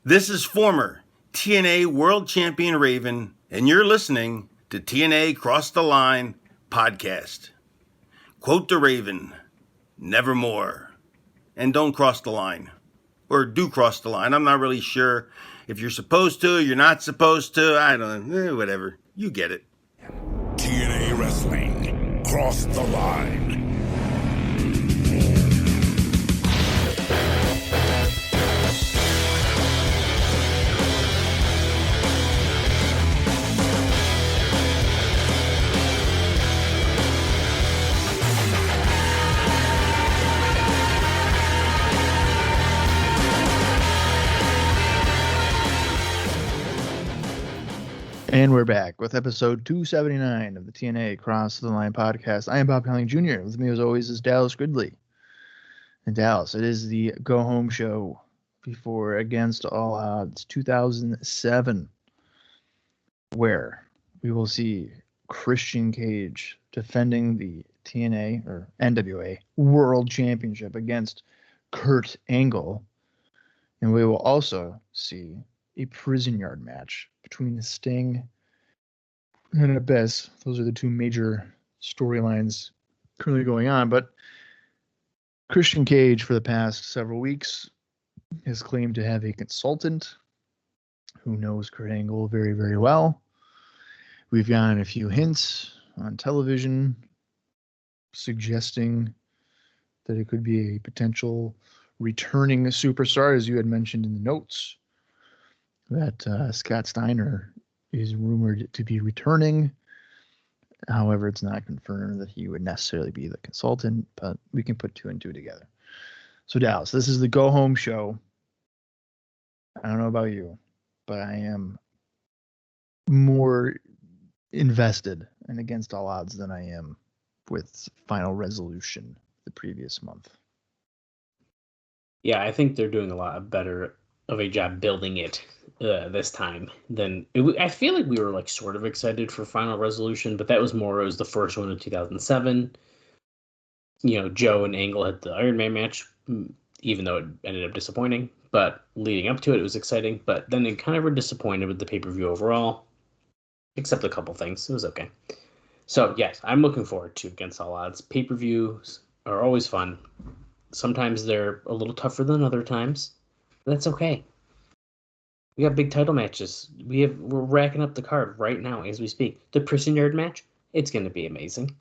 This is former TNA World Champion Raven, and you're listening to TNA Cross the Line podcast. Quote the Raven, nevermore. And don't cross the line. Or do cross the line. I'm not really sure if you're supposed to, you're not supposed to. I don't know. Whatever. You get it. TNA Wrestling. Cross the line. And we're back with episode 279 of the TNA Cross the Line podcast. I am Colling Jr. With me, as always, is Dallas Gridley. And Dallas, it is the go-home show before Against All Odds 2007, where we will see Christian Cage defending the TNA or NWA World Championship against Kurt Angle. And we will also see a prison yard match between Sting and Abyss. Those are the two major storylines currently going on. But Christian Cage, for the past several weeks, has claimed to have a consultant who knows Kurt Angle very, very well. We've gotten a few hints on television suggesting that it could be a potential returning superstar, as you had mentioned in the notes, that Scott Steiner is rumored to be returning. However, it's not confirmed that he would necessarily be the consultant, but we can put two and two together. So, Dallas, this is the go-home show. I don't know about you, but I am more invested in Against All Odds than I am with Final Resolution the previous month. Yeah, I think they're doing a lot better of a job building it this time than I feel like we were like sort of excited for Final Resolution, but that was more, it was the first one in 2007. You know, Joe and Angle had the Iron Man match, even though it ended up disappointing, but leading up to it was exciting. But then it kind of were disappointed with the pay-per-view overall, except a couple things. It was okay. So yes, I'm looking forward to Against All Odds. Pay-per-views are always fun. Sometimes they're a little tougher than other times. That's okay. We got big title matches. We're racking up the card right now as we speak. The prison yard match, it's going to be amazing.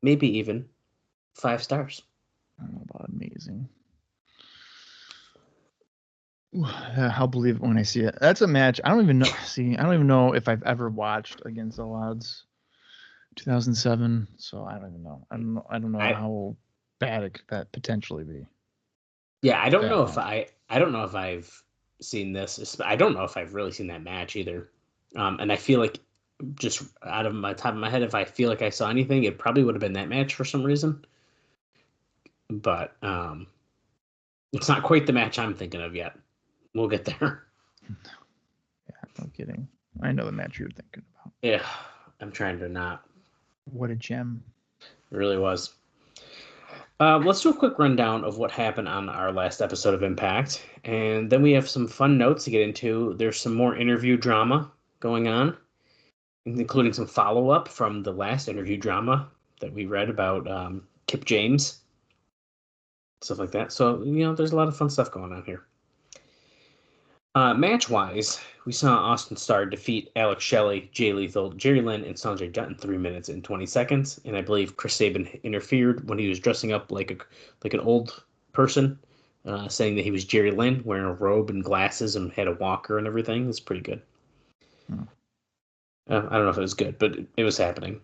Maybe even 5 stars. I don't know about amazing. I'll believe it when I see it. That's a match. I don't even know. I don't even know if I've ever watched Against All Odds 2007. So I don't even know. I don't know how bad it could that potentially be. Yeah, I don't know if I've seen this. I don't know if I've really seen that match either. And I feel like, just out of my top of my head, if I feel like I saw anything, it probably would have been that match for some reason. But it's not quite the match I'm thinking of yet. We'll get there. Yeah, no kidding. I know the match you're thinking about. Yeah, I'm trying to not. What a gem. It really was. Let's do a quick rundown of what happened on our last episode of Impact. And then we have some fun notes to get into. There's some more interview drama going on, including some follow-up from the last interview drama that we read about Kip James, stuff like that. So, there's a lot of fun stuff going on here. Match-wise, we saw Austin Starr defeat Alex Shelley, Jay Lethal, Jerry Lynn, and Sanjay Dutt in 3 minutes and 20 seconds. And I believe Chris Sabin interfered when he was dressing up like an old person, saying that he was Jerry Lynn, wearing a robe and glasses and had a walker and everything. It's pretty good. I don't know if it was good, but it was happening.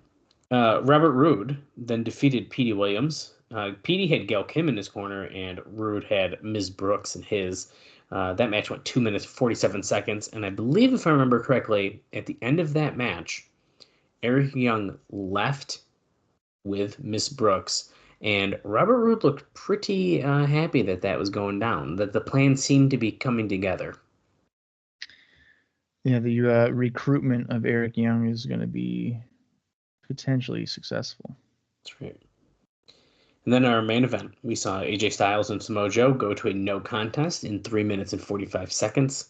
Robert Roode then defeated Petey Williams. Petey had Gail Kim in his corner, and Roode had Ms. Brooks in his. That match went 2 minutes, 47 seconds. And I believe, if I remember correctly, at the end of that match, Eric Young left with Miss Brooks. And Robert Roode looked pretty happy that was going down, that the plan seemed to be coming together. Yeah, the recruitment of Eric Young is going to be potentially successful. That's right. And then our main event, we saw AJ Styles and Samoa Joe go to a no contest in 3 minutes and 45 seconds.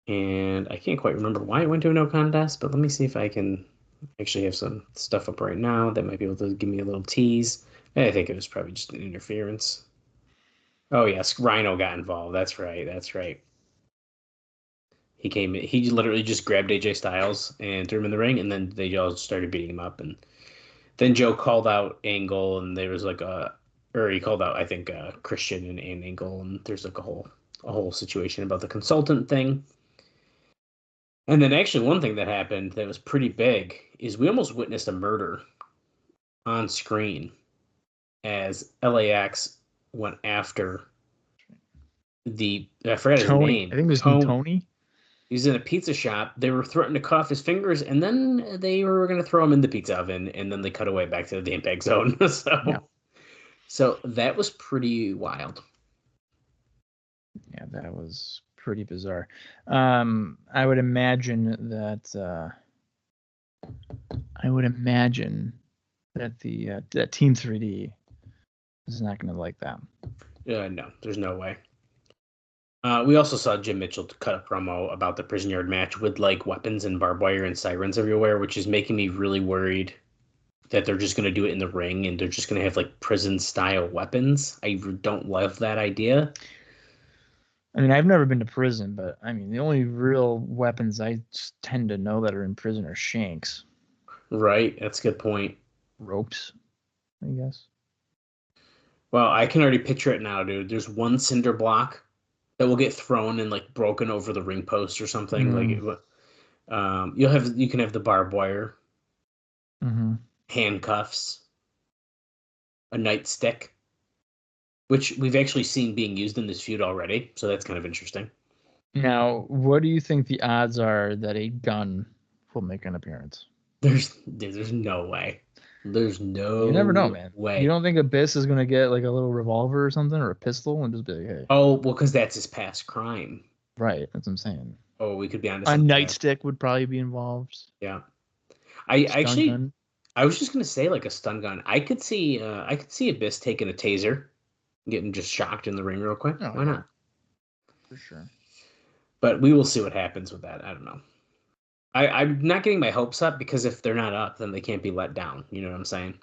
And I can't quite remember why it went to a no contest, but let me see if I can actually have some stuff up right now that might be able to give me a little tease. I think it was probably just an interference. Oh, yes, Rhino got involved. That's right. He literally just grabbed AJ Styles and threw him in the ring, and then they all started beating him up. And then Joe called out Angle, and there was he called out, I think, Christian and Angle, and there's like a whole situation about the consultant thing. And then actually one thing that happened that was pretty big is we almost witnessed a murder on screen as LAX went after I forgot his Tony. name. I think it was Tony. He was in a pizza shop. They were threatening to cut off his fingers, and then they were going to throw him in the pizza oven, and then they cut away back to the impact zone. So that was pretty wild. Yeah, that was pretty bizarre. I would imagine that that Team 3D is not going to like that. No, there's no way. We also saw Jim Mitchell cut a promo about the prison yard match with like weapons and barbed wire and sirens everywhere, which is making me really worried that they're just going to do it in the ring and they're just going to have like prison style weapons. I don't love that idea. I mean, I've never been to prison, but I mean, the only real weapons I tend to know that are in prison are shanks. Right. That's a good point. Ropes, I guess. Well, I can already picture it now, dude. There's one cinder block that will get thrown and like broken over the ring post or something. You can have the barbed wire, handcuffs, a nightstick, which we've actually seen being used in this feud already. So that's kind of interesting. Now, what do you think the odds are that a gun will make an appearance? There's no way. There's no. You never know, man. Way. You don't think Abyss is gonna get like a little revolver or something or a pistol and just be like, hey? Oh, well, because that's his past crime. Right. That's what I'm saying. Oh, we could be on a nightstick would probably be involved. Yeah. I was just gonna say like a stun gun. I could see Abyss taking a taser, getting just shocked in the ring real quick. Why not? For sure. But we will see what happens with that. I don't know. I'm not getting my hopes up because if they're not up, then they can't be let down. You know what I'm saying?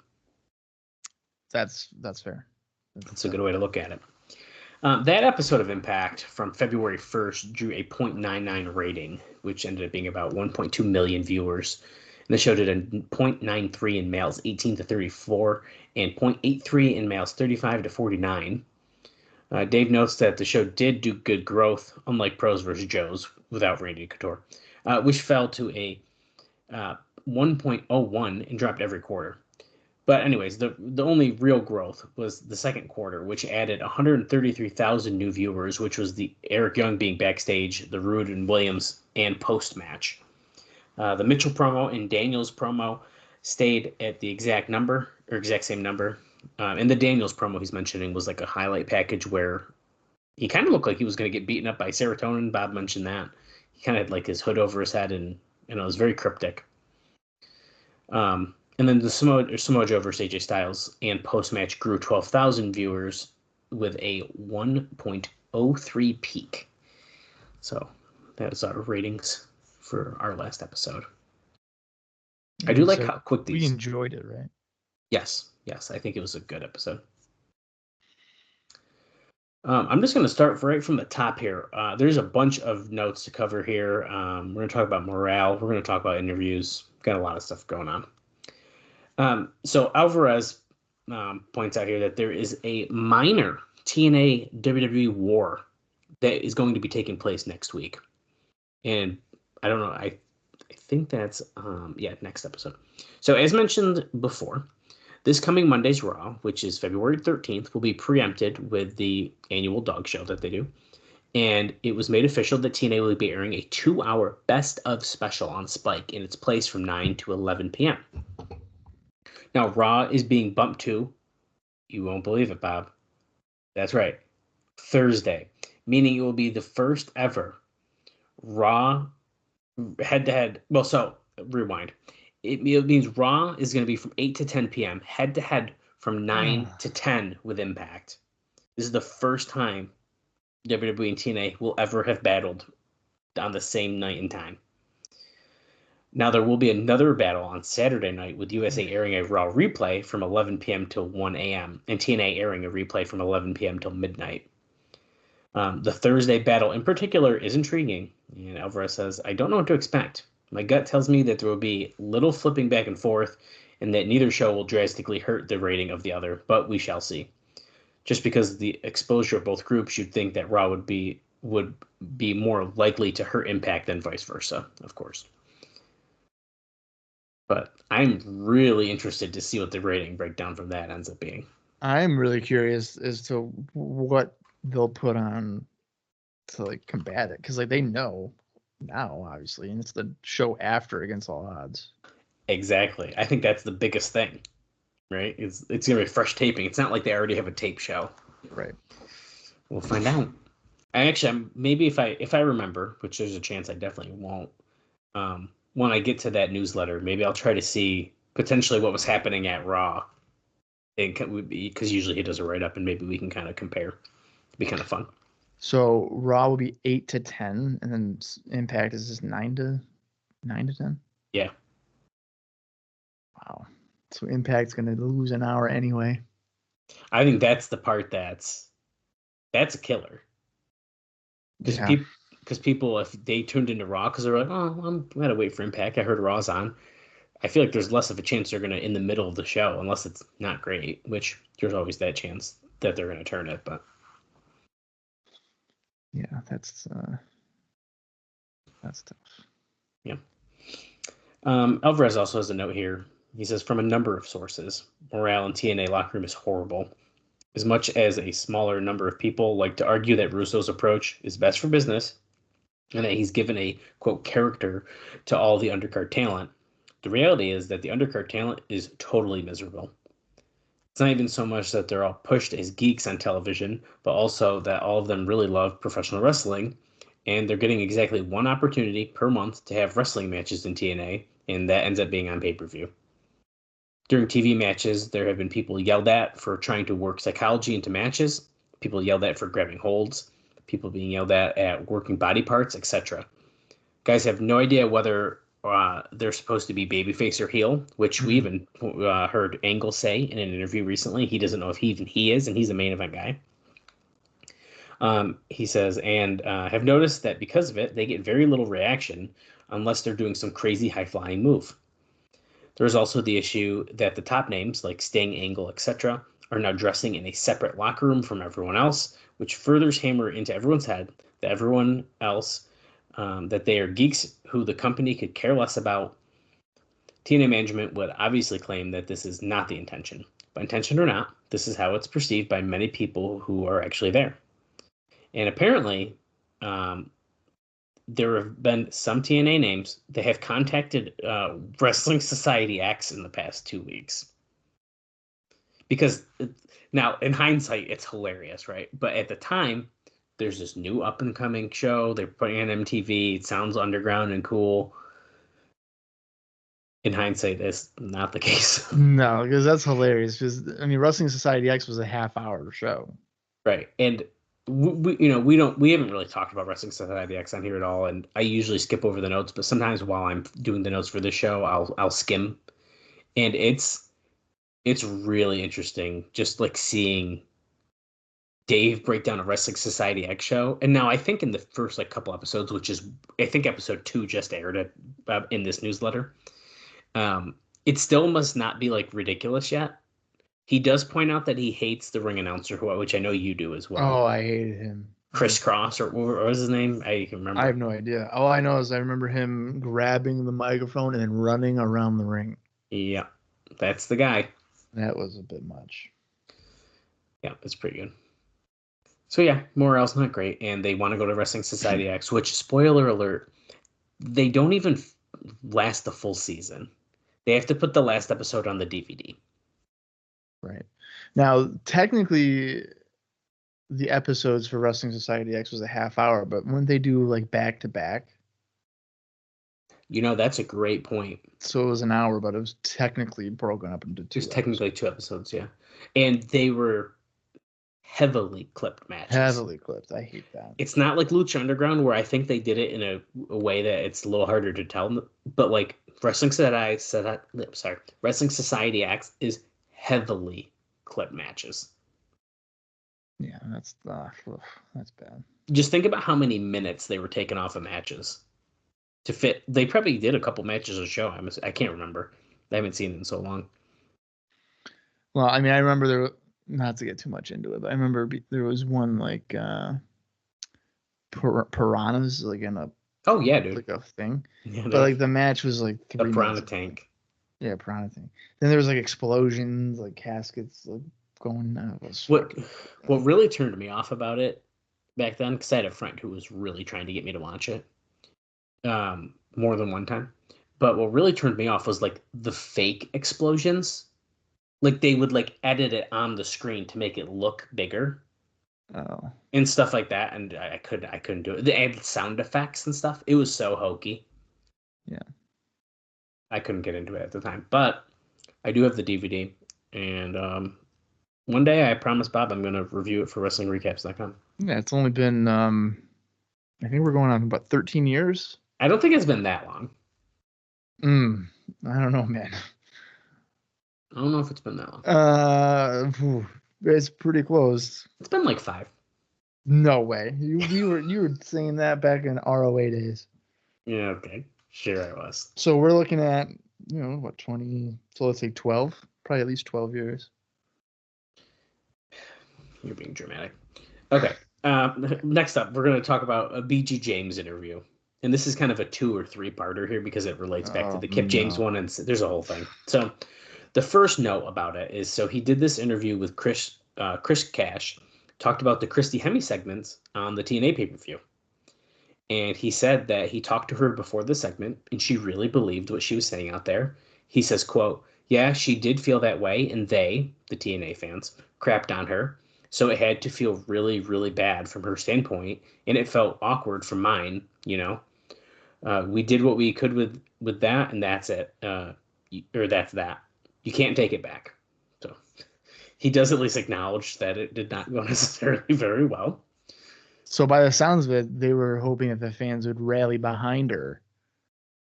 That's fair. That's a good way to look at it. That episode of Impact from February 1st drew a 0.99 rating, which ended up being about 1.2 million viewers. And the show did a 0.93 in males 18 to 34 and 0.83 in males 35 to 49. Dave notes that the show did do good growth, unlike Pros vs. Joes without Randy Couture, which fell to a 1.01 and dropped every quarter. But anyways, the only real growth was the second quarter, which added 133,000 new viewers, which was the Eric Young being backstage, the Rude and Williams, and post-match. The Mitchell promo and Daniels promo stayed at the exact same number. And the Daniels promo he's mentioning was like a highlight package where he kind of looked like he was going to get beaten up by serotonin. Bob mentioned that. He kind of had like his hood over his head, and it was very cryptic. And then the Samoa Joe versus AJ Styles and post-match grew 12,000 viewers with a 1.03 peak. So that was our ratings for our last episode. I do like how quick these... We enjoyed it, right? Yes. I think it was a good episode. I'm just going to start right from the top here. There's a bunch of notes to cover here. We're going to talk about morale. We're going to talk about interviews. Got a lot of stuff going on. So Alvarez points out here that there is a minor TNA WWE war that is going to be taking place next week. And I don't know, I think that's, next episode. So as mentioned before, this coming Monday's Raw, which is February 13th, will be preempted with the annual dog show that they do. And it was made official that TNA will be airing a 2-hour best of special on Spike in its place from 9 to 11 p.m. Now, Raw is being bumped to, you won't believe it, Bob. That's right, Thursday, meaning it will be the first ever Raw head-to-head. Well, so, rewind. It means Raw is going to be from 8 to 10 p.m., head-to-head from 9 to 10 with Impact. This is the first time WWE and TNA will ever have battled on the same night and time. Now, there will be another battle on Saturday night with USA airing a Raw replay from 11 p.m. till 1 a.m. and TNA airing a replay from 11 p.m. till midnight. The Thursday battle in particular is intriguing, and Alvarez says, I don't know what to expect. My gut tells me that there will be little flipping back and forth and that neither show will drastically hurt the rating of the other, but we shall see. Just because of the exposure of both groups, you'd think that Raw would be more likely to hurt Impact than vice versa, of course. But I'm really interested to see what the rating breakdown from that ends up being. I'm really curious as to what they'll put on to like combat it, because like they know now, obviously, and it's the show after Against All Odds. Exactly. I think that's the biggest thing, right? It's gonna be fresh taping. It's not like they already have a tape show. Right. We'll find out. Maybe if I remember, which there's a chance I definitely won't. When I get to that newsletter, maybe I'll try to see potentially what was happening at Raw, because usually he does a write up, and maybe we can kind of compare. It'd be kind of fun. So Raw will be 8 to 10, and then Impact is just 9 to 10. Yeah. Wow. So Impact's gonna lose an hour anyway. I think that's the part that's a killer. Because people, if they tuned into Raw, because they're like, oh, I'm gonna wait for Impact. I heard Raw's on. I feel like there's less of a chance they're gonna in the middle of the show, unless it's not great. Which there's always that chance that they're gonna turn it, but yeah, that's tough. Yeah. Alvarez also has a note here. He says, from a number of sources, morale in TNA locker room is horrible. As much as a smaller number of people like to argue that Russo's approach is best for business and that he's given a, quote, character to all the undercard talent, the reality is that the undercard talent is totally miserable. It's not even so much that they're all pushed as geeks on television, but also that all of them really love professional wrestling, and they're getting exactly one opportunity per month to have wrestling matches in TNA, and that ends up being on pay-per-view. During TV matches, there have been people yelled at for trying to work psychology into matches, people yelled at for grabbing holds, people being yelled at working body parts, etc. Guys have no idea whether they're supposed to be babyface or heel, which we even heard Angle say in an interview recently. He doesn't know if he is, and he's a main event guy. He says, and have noticed that because of it, they get very little reaction unless they're doing some crazy high-flying move. There's also the issue that the top names, like Sting, Angle, etc., are now dressing in a separate locker room from everyone else, which furthers hammer into everyone's head that everyone else, that they are geeks who the company could care less about. TNA management would obviously claim that this is not the intention. But intention or not, this is how it's perceived by many people who are actually there. And apparently, there have been some TNA names that have contacted Wrestling Society X in the past 2 weeks. Because now, in hindsight, it's hilarious, right? But at the time, there's this new up-and-coming show. They're putting on MTV. It sounds underground and cool. In hindsight, that's not the case. No, because that's hilarious. Because I mean, Wrestling Society X was a half-hour show, right? And we haven't really talked about Wrestling Society X on here at all. And I usually skip over the notes, but sometimes while I'm doing the notes for this show, I'll skim, and it's really interesting, just like seeing Dave break down a Wrestling Society X show. And now I think in the first like couple episodes, which is I think episode 2 just aired in this newsletter. It still must not be like ridiculous yet. He does point out that he hates the ring announcer, which I know you do as well. Oh, I hated him. Chris Cross, or what was his name? I can remember. I have no idea. All I know is I remember him grabbing the microphone and then running around the ring. Yeah, that's the guy. That was a bit much. Yeah, it's pretty good. So yeah, morale's not great, and they want to go to Wrestling Society X, which, spoiler alert, they don't even last the full season. They have to put the last episode on the DVD. Right. Now, technically, the episodes for Wrestling Society X was a half hour, but when they do like back to back, that's a great point. So it was an hour, but it was technically broken up into 2. It was technically 2 episodes, yeah. And they were heavily clipped matches. Heavily clipped. I hate that. It's not like Lucha Underground, where I think they did it in a way that it's a little harder to tell. But like Wrestling Society Acts is heavily clipped matches. Yeah, that's bad. Just think about how many minutes they were taken off of matches to fit. They probably did a couple matches a show. I can't remember. I haven't seen it in so long. Well, I mean, I remember there. Not to get too much into it, but I remember there was one like piranhas like in a dude, like a thing. Yeah, but like the match was like 3 the piranha minutes. tank. Yeah, piranha tank. Then there was like explosions, like caskets like going. What really turned me off about it back then, because I had a friend who was really trying to get me to watch it, more than one time. But what really turned me off was like the fake explosions. Like they would like edit it on the screen to make it look bigger. Oh. And stuff like that, and I couldn't do it. They added sound effects and stuff. It was so hokey. Yeah. I couldn't get into it at the time, but I do have the DVD, and one day I promised Bob I'm going to review it for WrestlingRecaps.com. Yeah, it's only been I think we're going on about 13 years. I don't think it's been that long. I don't know, man. I don't know if it's been that long. It's pretty close. It's been like 5. No way. You were saying that back in ROA days. Yeah, okay. Sure I was. So we're looking at, 20, so let's say 12, probably at least 12 years. You're being dramatic. Okay. Next up, we're going to talk about a BG James interview. And this is kind of a 2 or 3-parter here because it relates back to the Kip James one, and there's a whole thing. So the first note about it is, so he did this interview with Chris Cash, talked about the Christy Hemme segments on the TNA pay-per-view. And he said that he talked to her before the segment, and she really believed what she was saying out there. He says, quote, "Yeah, she did feel that way, and they, the TNA fans, crapped on her. So it had to feel really, really bad from her standpoint, and it felt awkward from mine, we did what we could with that, and that's it. Or that's that. You can't take it back." So he does at least acknowledge that it did not go necessarily very well. So by the sounds of it, they were hoping that the fans would rally behind her.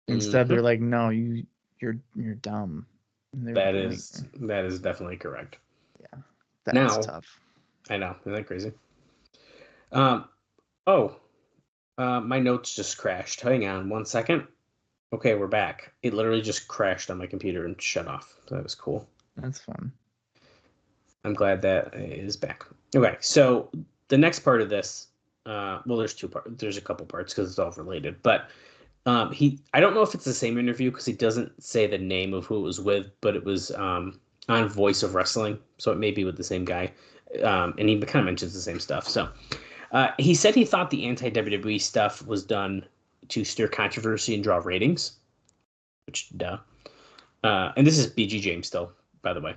Instead, they're like, "No, you're dumb." That is definitely correct. Yeah, that's tough. I know, isn't that crazy? My notes just crashed. Hang on 1 second. Okay, we're back. It literally just crashed on my computer and shut off. So that was cool. That's fun. I'm glad that is back. Okay, so the next part of this, there's 2 parts. There's a couple parts because it's all related. But I don't know if it's the same interview because he doesn't say the name of who it was with, but it was on Voice of Wrestling, so it may be with the same guy. And he kind of mentions the same stuff. So he said he thought the anti-WWE stuff was done to stir controversy and draw ratings, which, duh. And this is BG James still, by the way.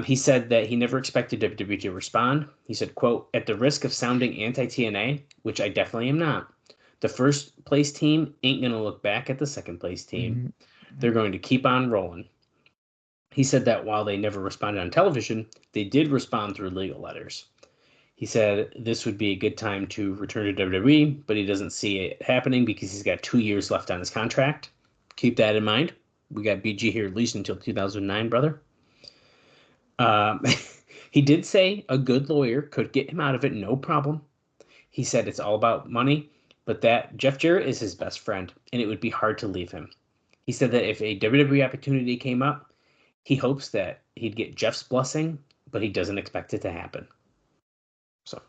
He said that he never expected WWE to respond. He said, quote, "At the risk of sounding anti-TNA, which I definitely am not, the first place team ain't going to look back at the second place team. Mm-hmm. They're going to keep on rolling." He said that while they never responded on television, they did respond through legal letters. He said this would be a good time to return to WWE, but he doesn't see it happening because he's got 2 years left on his contract. Keep that in mind. We got BG here at least until 2009, brother. He did say a good lawyer could get him out of it, no problem. He said it's all about money, but that Jeff Jarrett is his best friend, and it would be hard to leave him. He said that if a WWE opportunity came up, he hopes that he'd get Jeff's blessing, but he doesn't expect it to happen. So,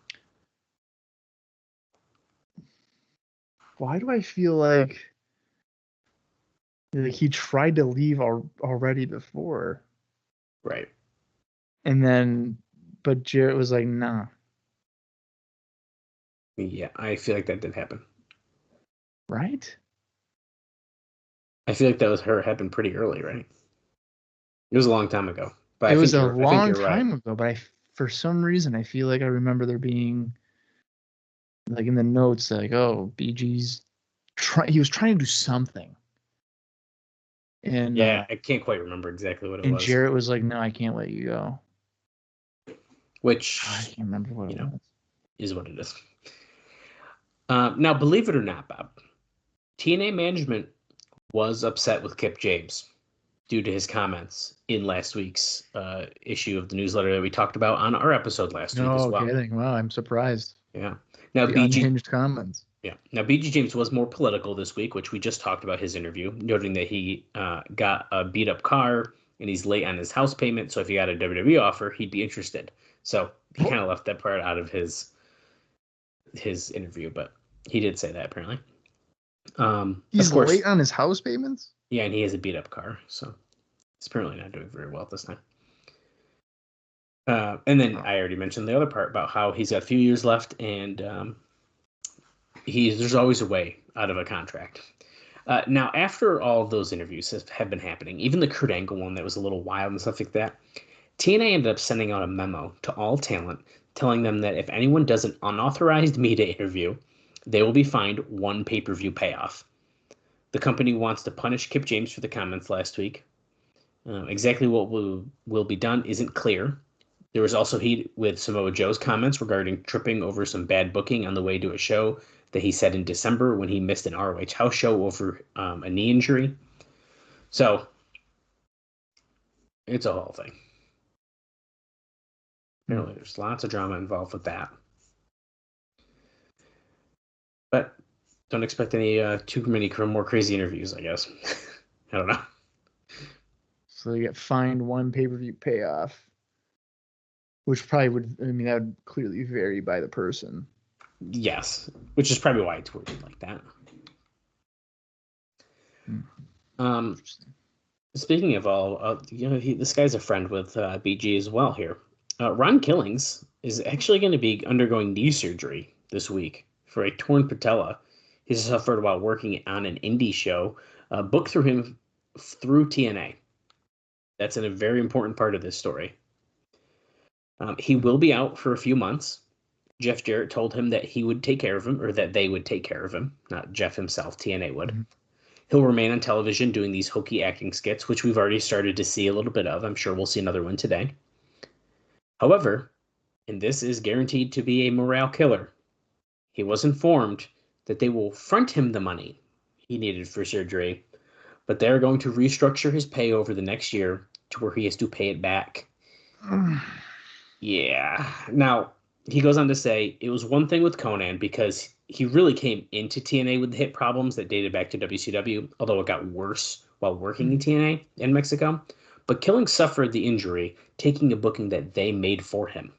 why do I feel like he tried to leave already before? Right. And then, but Jarrett was like, "Nah." Yeah, I feel like that did happen. Right? I feel like that happened pretty early, right? It was a long time ago. But it was a long time ago, but for some reason, I feel like I remember there being, like in the notes, like, "Oh, BG's he was trying to do something." And yeah, I can't quite remember exactly what it was. And Jarrett was like, "No, I can't let you go." which I can't remember what it was. is what it is. Now, believe it or not, Bob, TNA management was upset with Kip James due to his comments in last week's issue of the newsletter that we talked about on our episode last week as well. Kidding. Wow, I'm surprised. Yeah. Now, the unhinged comments. Yeah. Now, BG James was more political this week, which we just talked about his interview, noting that he got a beat up car and he's late on his house payment. So if he got a WWE offer, he'd be interested. So he kind of left that part out of his interview, but he did say that apparently. He's late on his house payments? Yeah, and he has a beat up car. So he's apparently not doing very well this time. And then I already mentioned the other part about how he's got a few years left and there's always a way out of a contract. Now, after all of those interviews have been happening, even the Kurt Angle one that was a little wild and stuff like that, TNA ended up sending out a memo to all talent telling them that if anyone does an unauthorized media interview, they will be fined one pay-per-view payoff. The company wants to punish Kip James for the comments last week. Exactly what will be done isn't clear. There was also heat with Samoa Joe's comments regarding tripping over some bad booking on the way to a show that he said in December when he missed an ROH house show over a knee injury. So it's a whole thing. Apparently, there's lots of drama involved with that. But don't expect any too many more crazy interviews, I guess. I don't know. So they get fined one pay-per-view payoff, which probably would, that would clearly vary by the person. Yes, which is probably why it's worded like that. Speaking of all, this guy's a friend with BG as well here. Ron Killings is actually going to be undergoing knee surgery this week for a torn patella he suffered while working on an indie show booked through him through TNA. That's a very important part of this story. He will be out for a few months. Jeff Jarrett told him that he would take care of him, or that they would take care of him, not Jeff himself, TNA would. Mm-hmm. He'll remain on television doing these hokey acting skits, which we've already started to see a little bit of. I'm sure we'll see another one today. However, and this is guaranteed to be a morale killer, he was informed that they will front him the money he needed for surgery, but they're going to restructure his pay over the next year to where he has to pay it back. Yeah. Now, he goes on to say it was one thing with Conan because he really came into TNA with the hip problems that dated back to WCW, although it got worse while working in TNA in Mexico. But Killing suffered the injury taking a booking that they made for him.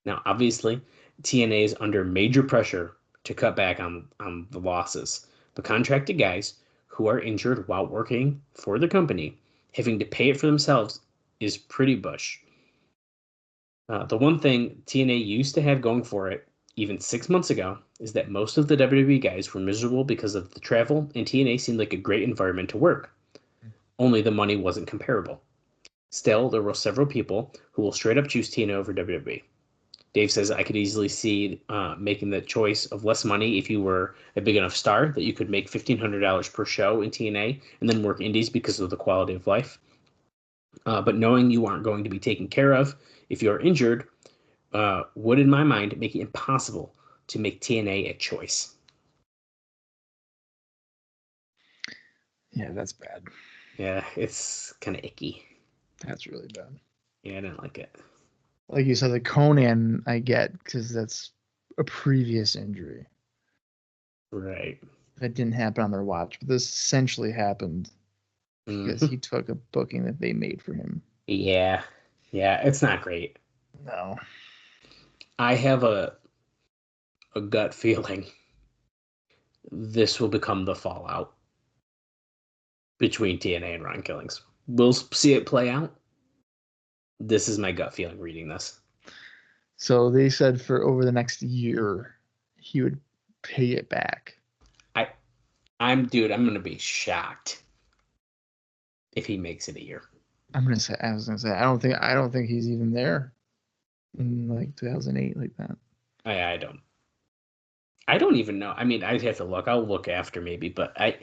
Now, obviously, TNA is under major pressure to cut back on the losses. But contracted guys who are injured while working for the company, having to pay it for themselves, is pretty bush. The one thing TNA used to have going for it, even 6 months ago, is that most of the WWE guys were miserable because of the travel, and TNA seemed like a great environment to work. Only the money wasn't comparable. Still, there were several people who will straight up choose TNA over WWE. Dave says, I could easily see making the choice of less money if you were a big enough star that you could make $1,500 per show in TNA and then work indies because of the quality of life. But knowing you aren't going to be taken care of if you're injured would, in my mind, make it impossible to make TNA a choice. Yeah, that's bad. Yeah, it's kind of icky. That's really bad. Yeah, I didn't like it. Like you said, the Conan I get because that's a previous injury. Right. That didn't happen on their watch, but this essentially happened because he took a booking that they made for him. Yeah. Yeah, it's not great. No. I have a gut feeling this will become the fallout between TNA and Ron Killings. We'll see it play out. This is my gut feeling reading this. So they said for over the next year, he would pay it back. I'm going to be shocked if he makes it a year. I was gonna say, I don't think he's even there in like 2008 like that. I don't even know. I mean, I'd have to look. I'll look after maybe, but I'm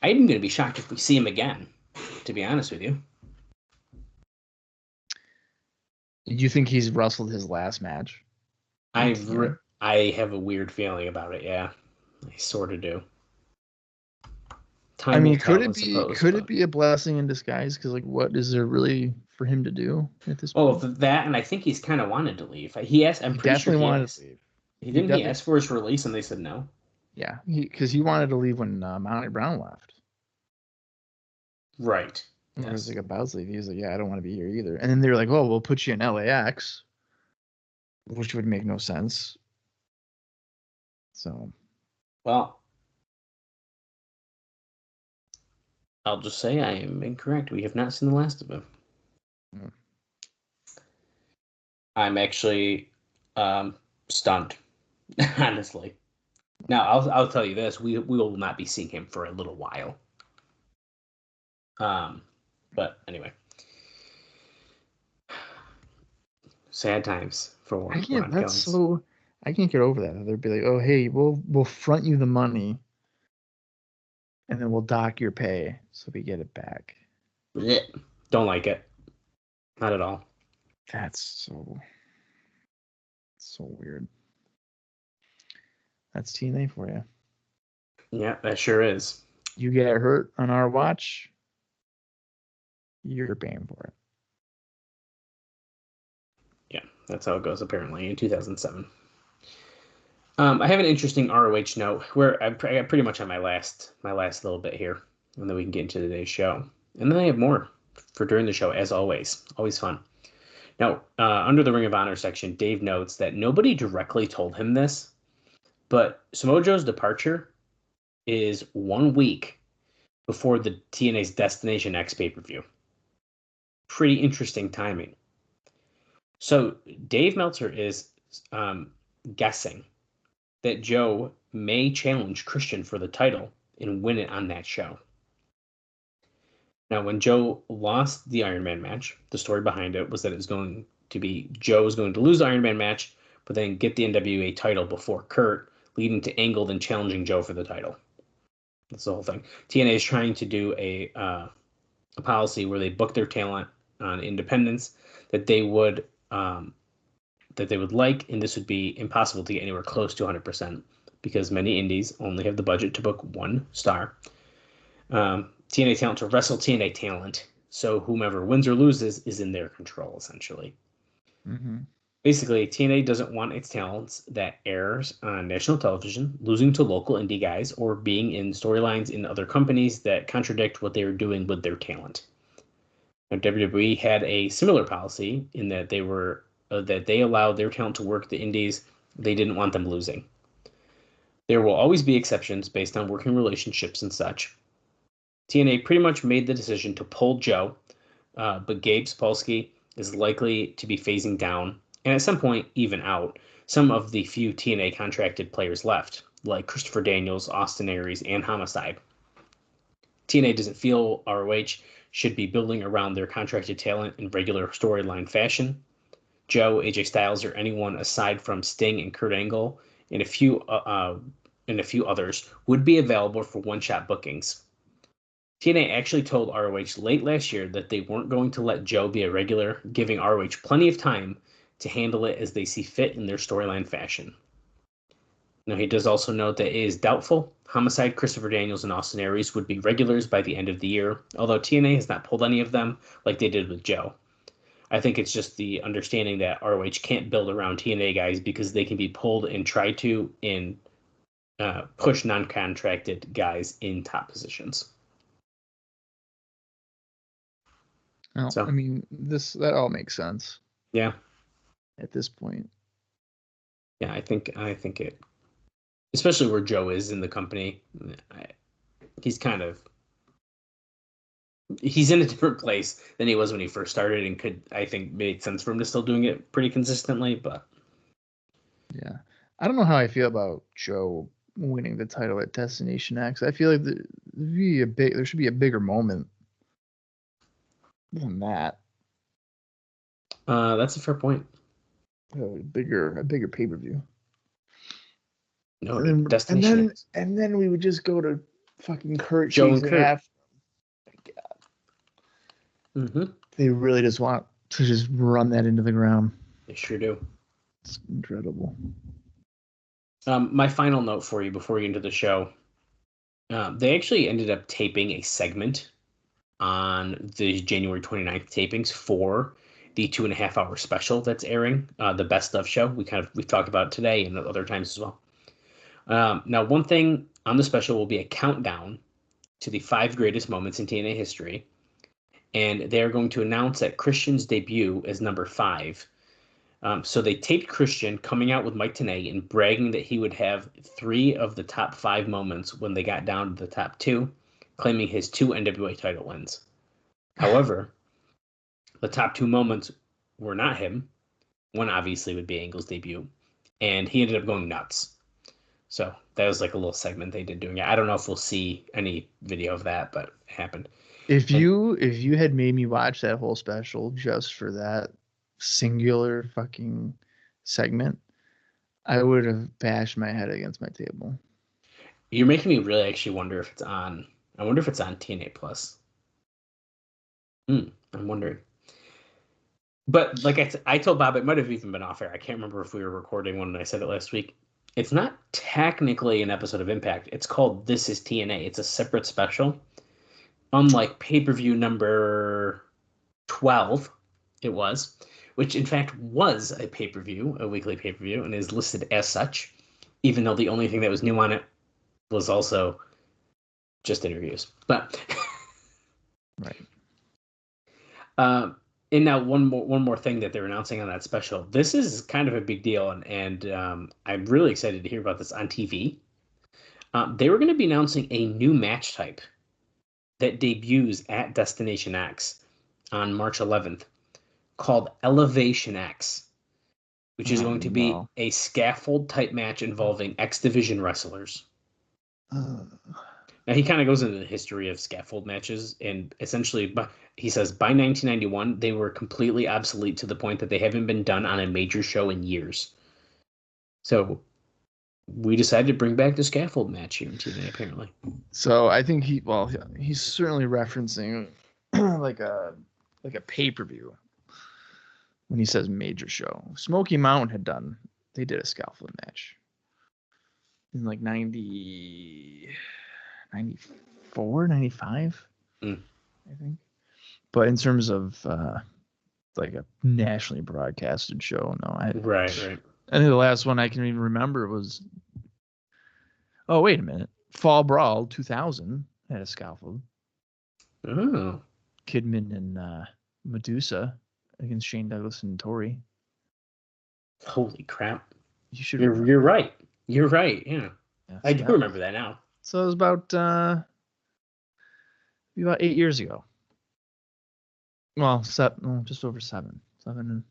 going to be shocked if we see him again, to be honest with you. You think he's wrestled his last match? I have a weird feeling about it. Yeah, I sort of do. I mean, could it be a blessing in disguise? Because like, what is there really for him to do at this point? Oh, that, and I think he's kind of wanted to leave. He asked. I'm pretty sure he wanted to leave. He asked for his release, and they said no. Yeah, because he wanted to leave when Monty Brown left. Right. Yes. It was like about to leave. He was like, "Yeah, I don't want to be here either." And then they were like, "Oh, we'll put you in LAX," which would make no sense. So, well, I'll just say I am incorrect. We have not seen the last of him. Mm. I'm actually stunned, honestly. Now, I'll tell you this: we will not be seeing him for a little while. But anyway, sad times for one. I can't get over that. They'd be like, "Oh, hey, we'll front you the money, and then we'll dock your pay so we get it back." Don't like it. Not at all. That's so weird. That's TNA for you. Yeah, that sure is. You get hurt on our watch, you're paying for it. Yeah, that's how it goes apparently in 2007. I have an interesting ROH note where I got pretty much on my last little bit here, and then we can get into today's show. And then I have more for during the show, as always. Always fun. Now, under the Ring of Honor section, Dave notes that nobody directly told him this, but Samoa Joe's departure is 1 week before the TNA's Destination X pay-per-view. Pretty interesting timing. So Dave Meltzer is guessing that Joe may challenge Christian for the title and win it on that show. Now, when Joe lost the Iron Man match, the story behind it was that it was going to be Joe was going to lose the Iron Man match, but then get the NWA title before Kurt, leading to Angle then challenging Joe for the title. That's the whole thing. TNA is trying to do a policy where they book their talent on independence that they would like, and this would be impossible to get anywhere close to 100% because many indies only have the budget to book one star. TNA talent to wrestle TNA talent, so whomever wins or loses is in their control, essentially. Mm-hmm. Basically, TNA doesn't want its talents that airs on national television losing to local indie guys or being in storylines in other companies that contradict what they are doing with their talent. Now, WWE had a similar policy in that they were that they allowed their talent to work the indies. They didn't want them losing. There will always be exceptions based on working relationships and such. TNA pretty much made the decision to pull Joe, but Gabe Sapolsky is likely to be phasing down, and at some point even out, some of the few TNA contracted players left, like Christopher Daniels, Austin Aries, and Homicide. TNA doesn't feel ROH should be building around their contracted talent in regular storyline fashion. Joe, AJ Styles, or anyone aside from Sting and Kurt Angle, and a few others would be available for one-shot bookings. TNA actually told ROH late last year that they weren't going to let Joe be a regular, giving ROH plenty of time to handle it as they see fit in their storyline fashion. Now, he does also note that it is doubtful Homicide, Christopher Daniels, and Austin Aries would be regulars by the end of the year, although TNA has not pulled any of them like they did with Joe. I think it's just the understanding that ROH can't build around TNA guys because they can be pulled and try to push non-contracted guys in top positions. Well, so, I mean, that all makes sense. Yeah. At this point. Yeah, I think it, especially where Joe is in the company, he's in a different place than he was when he first started, and I think made sense for him to still doing it pretty consistently. But yeah, I don't know how I feel about Joe winning the title at Destination X. I feel like there should be a bigger moment than that. That's a fair point. A bigger pay-per-view. No, and then we would just go to fucking Joe and Kurt. Mm-hmm. They really just want to just run that into the ground. They sure do. It's incredible. My final note for you before we get into the show. They actually ended up taping a segment on the January 29th tapings for the 2.5 hour special that's airing, the Best of show. We've talked about it today and other times as well. Now, one thing on the special will be a countdown to the 5 greatest moments in TNA history, and they're going to announce that Christian's debut as number 5. So they taped Christian coming out with Mike Tenay and bragging that he would have 3 of the top 5 moments when they got down to the top 2, claiming his 2 NWA title wins. However, the top 2 moments were not him. One obviously would be Angle's debut, and he ended up going nuts. So that was like a little segment they did doing it. I don't know if we'll see any video of that, but it happened. If you had made me watch that whole special just for that singular fucking segment, I would have bashed my head against my table. You're making me really actually wonder if it's on. I wonder if it's on TNA Plus. I'm wondering. But like I told Bob, it might have even been off air. I can't remember if we were recording when I said it last week. It's not technically an episode of Impact. It's called This Is TNA. It's a separate special. Unlike pay-per-view number 12, it was, which in fact was a pay-per-view, a weekly pay-per-view, and is listed as such, even though the only thing that was new on it was also just interviews. But right. And now one more thing that they're announcing on that special. This is kind of a big deal, and I'm really excited to hear about this on TV. They were going to be announcing a new match type that debuts at Destination X on March 11th called Elevation X, which is going to be a scaffold type match involving X Division wrestlers. Now, he kind of goes into the history of scaffold matches, and essentially, he says, by 1991, they were completely obsolete to the point that they haven't been done on a major show in years. So we decided to bring back the scaffold match here in TNA, apparently. So I think he's certainly referencing like a pay-per-view when he says major show. Smoky Mountain they did a scaffold match in like 94, 95, I think. But in terms of like a nationally broadcasted show, no. Right. I think the last one I can even remember was, oh, wait a minute. Fall Brawl 2000 had a scaffold. Oh. Kidman and Medusa against Shane Douglas and Tori. Holy crap. You're right. You're right, yeah. So I do remember that now. So it was about 8 years ago. Well, just over 7. 7,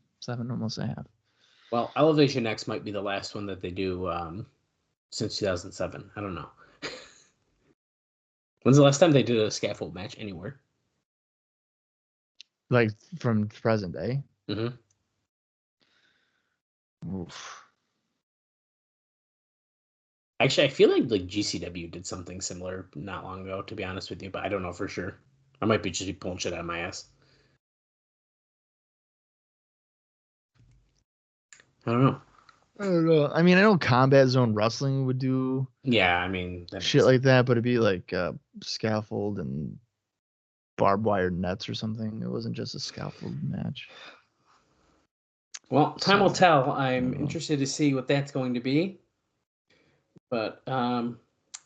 almost a half. Well, Elevation X might be the last one that they do since 2007. I don't know. When's the last time they did a scaffold match anywhere? Like from present day? Mm-hmm. Oof. Actually, I feel like GCW did something similar not long ago, to be honest with you, but I don't know for sure. I might be just pulling shit out of my ass. I don't know. I mean, I know Combat Zone Wrestling would do shit like that, but it'd be like scaffold and barbed wire nets or something. It wasn't just a scaffold match. Well, time will tell. I'm interested to see what that's going to be. But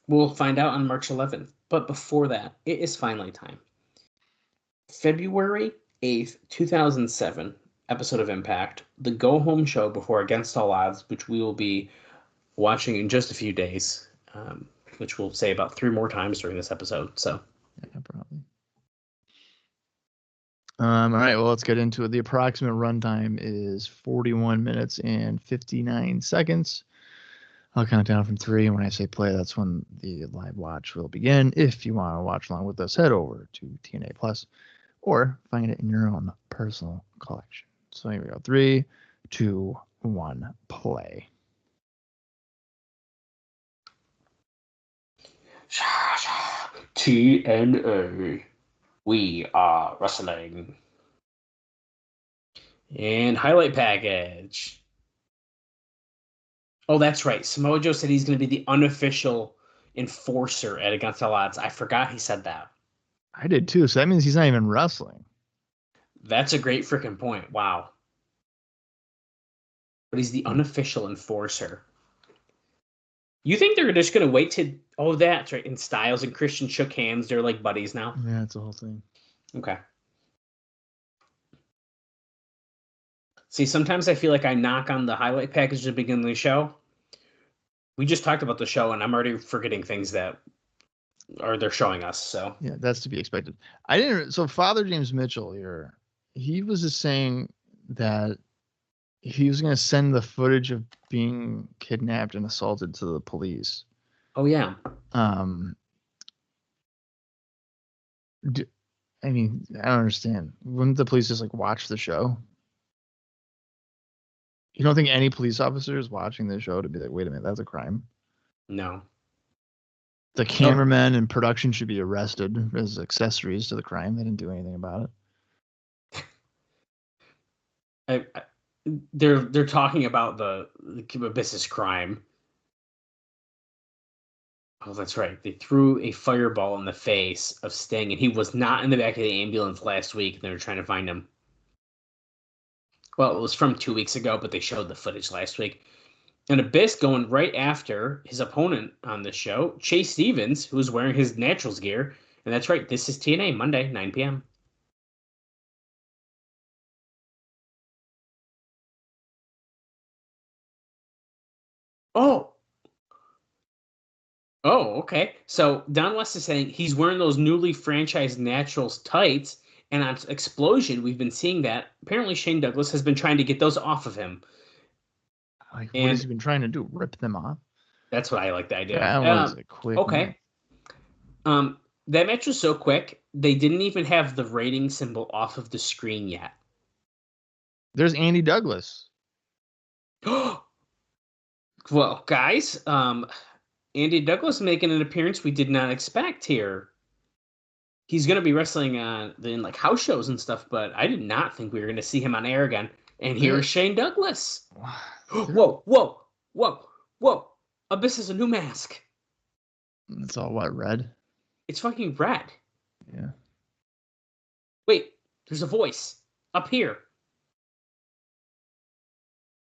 we'll find out on March 11th. But before that, it is finally time. February 8th, 2007, episode of Impact, the go-home show before Against All Odds, which we will be watching in just a few days, which we'll say about 3 more times during this episode. So, yeah, probably. All right, well, let's get into it. The approximate runtime is 41 minutes and 59 seconds. I'll count down from 3, and when I say play, that's when the live watch will begin. If you want to watch along with us, head over to TNA Plus or find it in your own personal collection. So here we go. 3, 2, 1, play. TNA, we are wrestling. And highlight package. Oh, that's right. Samoa Joe said he's going to be the unofficial enforcer at Against All Odds. I forgot he said that. I did too. So that means he's not even wrestling. That's a great freaking point. Wow. But he's the unofficial enforcer. You think they're just going to wait to... Oh, that's right. And Styles and Christian shook hands. They're like buddies now. Yeah, it's the whole thing. Okay. See, sometimes I feel like I knock on the highlight package at the beginning of the show. We just talked about the show, and I'm already forgetting things that they're showing us. So yeah, that's to be expected. I didn't. So Father James Mitchell here, he was just saying that he was going to send the footage of being kidnapped and assaulted to the police. Oh yeah. I mean, I don't understand. Wouldn't the police just like watch the show? You don't think any police officer is watching the show to be like, wait a minute, that's a crime? No. The cameramen and production should be arrested as accessories to the crime. They didn't do anything about it. They're talking about the business crime. Oh, that's right. They threw a fireball in the face of Sting, and he was not in the back of the ambulance last week, and they were trying to find him. Well, it was from 2 weeks ago, but they showed the footage last week. And Abyss going right after his opponent on this show, Chase Stevens, who's wearing his Naturals gear. And that's right, this is TNA, Monday, 9 p.m. Oh, okay. So Don West is saying he's wearing those newly franchised Naturals tights. And on Explosion, we've been seeing that. Apparently, Shane Douglas has been trying to get those off of him. Like, what has he been trying to do? Rip them off? That's what I like the idea. That was a quick. Okay. Match. That match was so quick, they didn't even have the rating symbol off of the screen yet. There's Andy Douglas. Well, guys, Andy Douglas making an appearance we did not expect here. He's going to be wrestling in like house shows and stuff, but I did not think we were going to see him on air again. And here is Shane Douglas. Whoa. Abyss is a new mask. It's all what, red? It's fucking red. Yeah. Wait, there's a voice up here.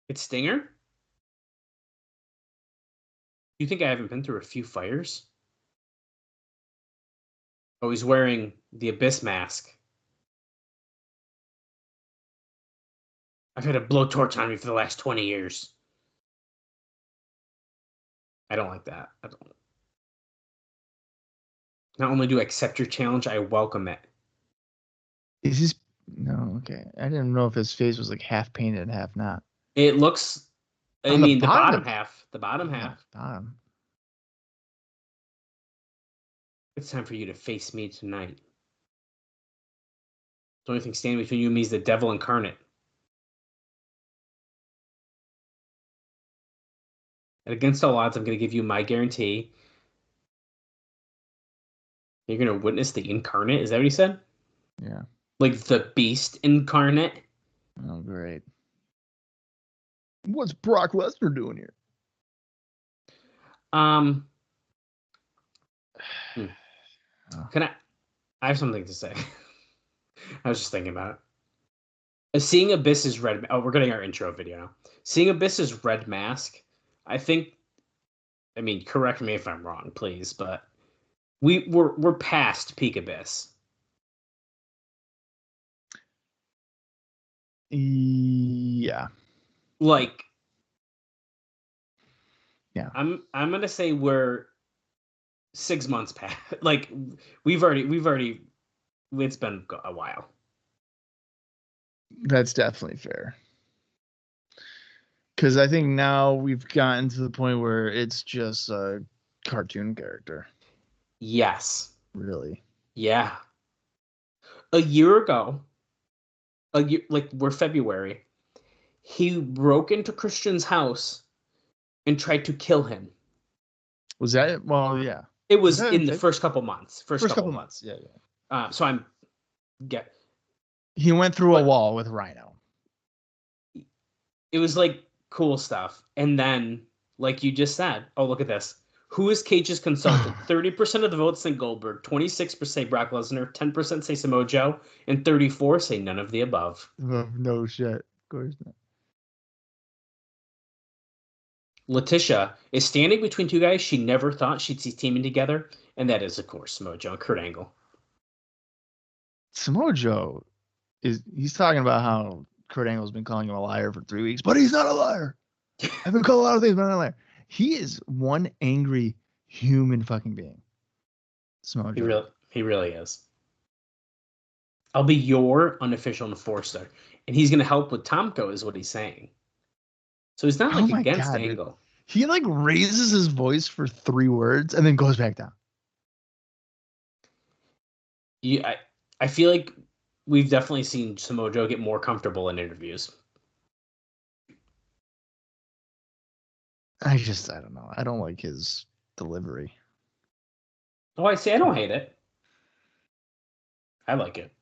It's Stinger? You think I haven't been through a few fires? Oh, he's wearing the Abyss mask. I've had a blowtorch on me for the last 20 years. I don't like that. I don't. Not only do I accept your challenge, I welcome it. Is his... No, okay. I didn't know if his face was like half painted and half not. It looks... the bottom half. The bottom half. Bottom. It's time for you to face me tonight. The only thing standing between you and me is the devil incarnate. And against all odds, I'm going to give you my guarantee. You're going to witness the incarnate? Is that what he said? Yeah. Like the beast incarnate? Oh, great. What's Brock Lesnar doing here? I have something to say. I was just thinking about it. Seeing Abyss's red... Oh, we're getting our intro video now. Seeing Abyss's red mask, I think... I mean, correct me if I'm wrong, please, but we're past peak Abyss. Yeah. Like... Yeah. I'm gonna say we're 6 months past. Like, we've already... It's been a while. That's definitely fair. Because I think now we've gotten to the point where it's just a cartoon character. Yes. Really? Yeah. A year ago, we're February, he broke into Christian's house and tried to kill him. Was that it? Well, yeah. It was in the first couple months. First couple months. Yeah. So he went through a wall with Rhino. It was like cool stuff. And then, like you just said, oh, look at this. Who is Cage's consultant? 30% of the votes think Goldberg, 26% say Brock Lesnar, 10% say Samoa Joe, and 34% say none of the above. No shit. Of course not. Letitia is standing between two guys she never thought she'd see teaming together, and that is, of course, Samoa Joe and Kurt Angle. Samoa Joe he's talking about how Kurt Angle's been calling him a liar for 3 weeks, but he's not a liar. I've been called a lot of things, but I'm not a liar. He is one angry human fucking being. Samoa Joe. He really is. I'll be your unofficial enforcer, and he's going to help with Tomko, is what he's saying. So he's not like against God, Angle. dude. He like raises his voice for 3 words and then goes back down. I feel like we've definitely seen Samoa Joe get more comfortable in interviews. I don't know. I don't like his delivery. Oh, I see. I don't hate it. I like it.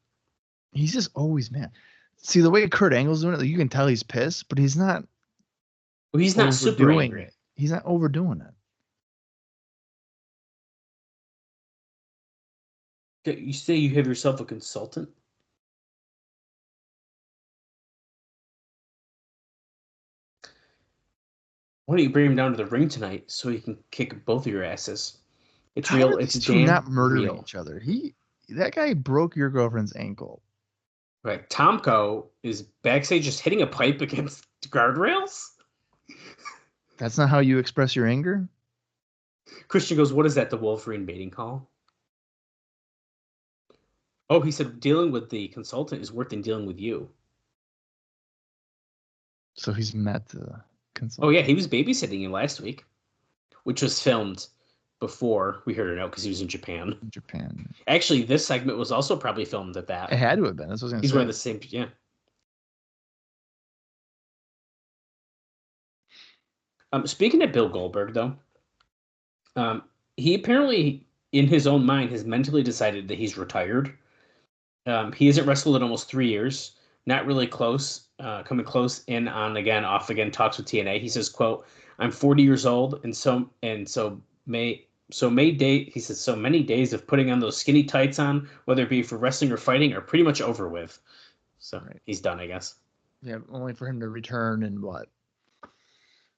He's just always mad. See, the way Kurt Angle's doing it, like, you can tell he's pissed, but he's not. Well, he's not super angry. He's not overdoing it. You say you have yourself a consultant? Why don't you bring him down to the ring tonight so he can kick both of your asses? It's How real. are It's these two damn not murdering real. each other. That guy broke your girlfriend's ankle. Right. Tomko is backstage just hitting a pipe against guardrails. That's not how you express your anger? Christian goes, "What is that? The Wolverine mating call?" Oh, he said dealing with the consultant is worse than dealing with you. So he's met the consultant. Oh yeah, he was babysitting you last week, which was filmed before we heard it out because he was in Japan. Actually, this segment was also probably filmed at that. It had to have been. That's what I was gonna say. He's wearing the same. Yeah. Speaking of Bill Goldberg, though, he apparently, in his own mind, has mentally decided that he's retired. He hasn't wrestled in almost 3 years. Not really close, coming close in on again, off again talks with TNA. He says, "quote I'm 40 years old, and so many days of putting on those skinny tights on, whether it be for wrestling or fighting, are pretty much over with." So right. He's done, I guess. Yeah, only for him to return in what,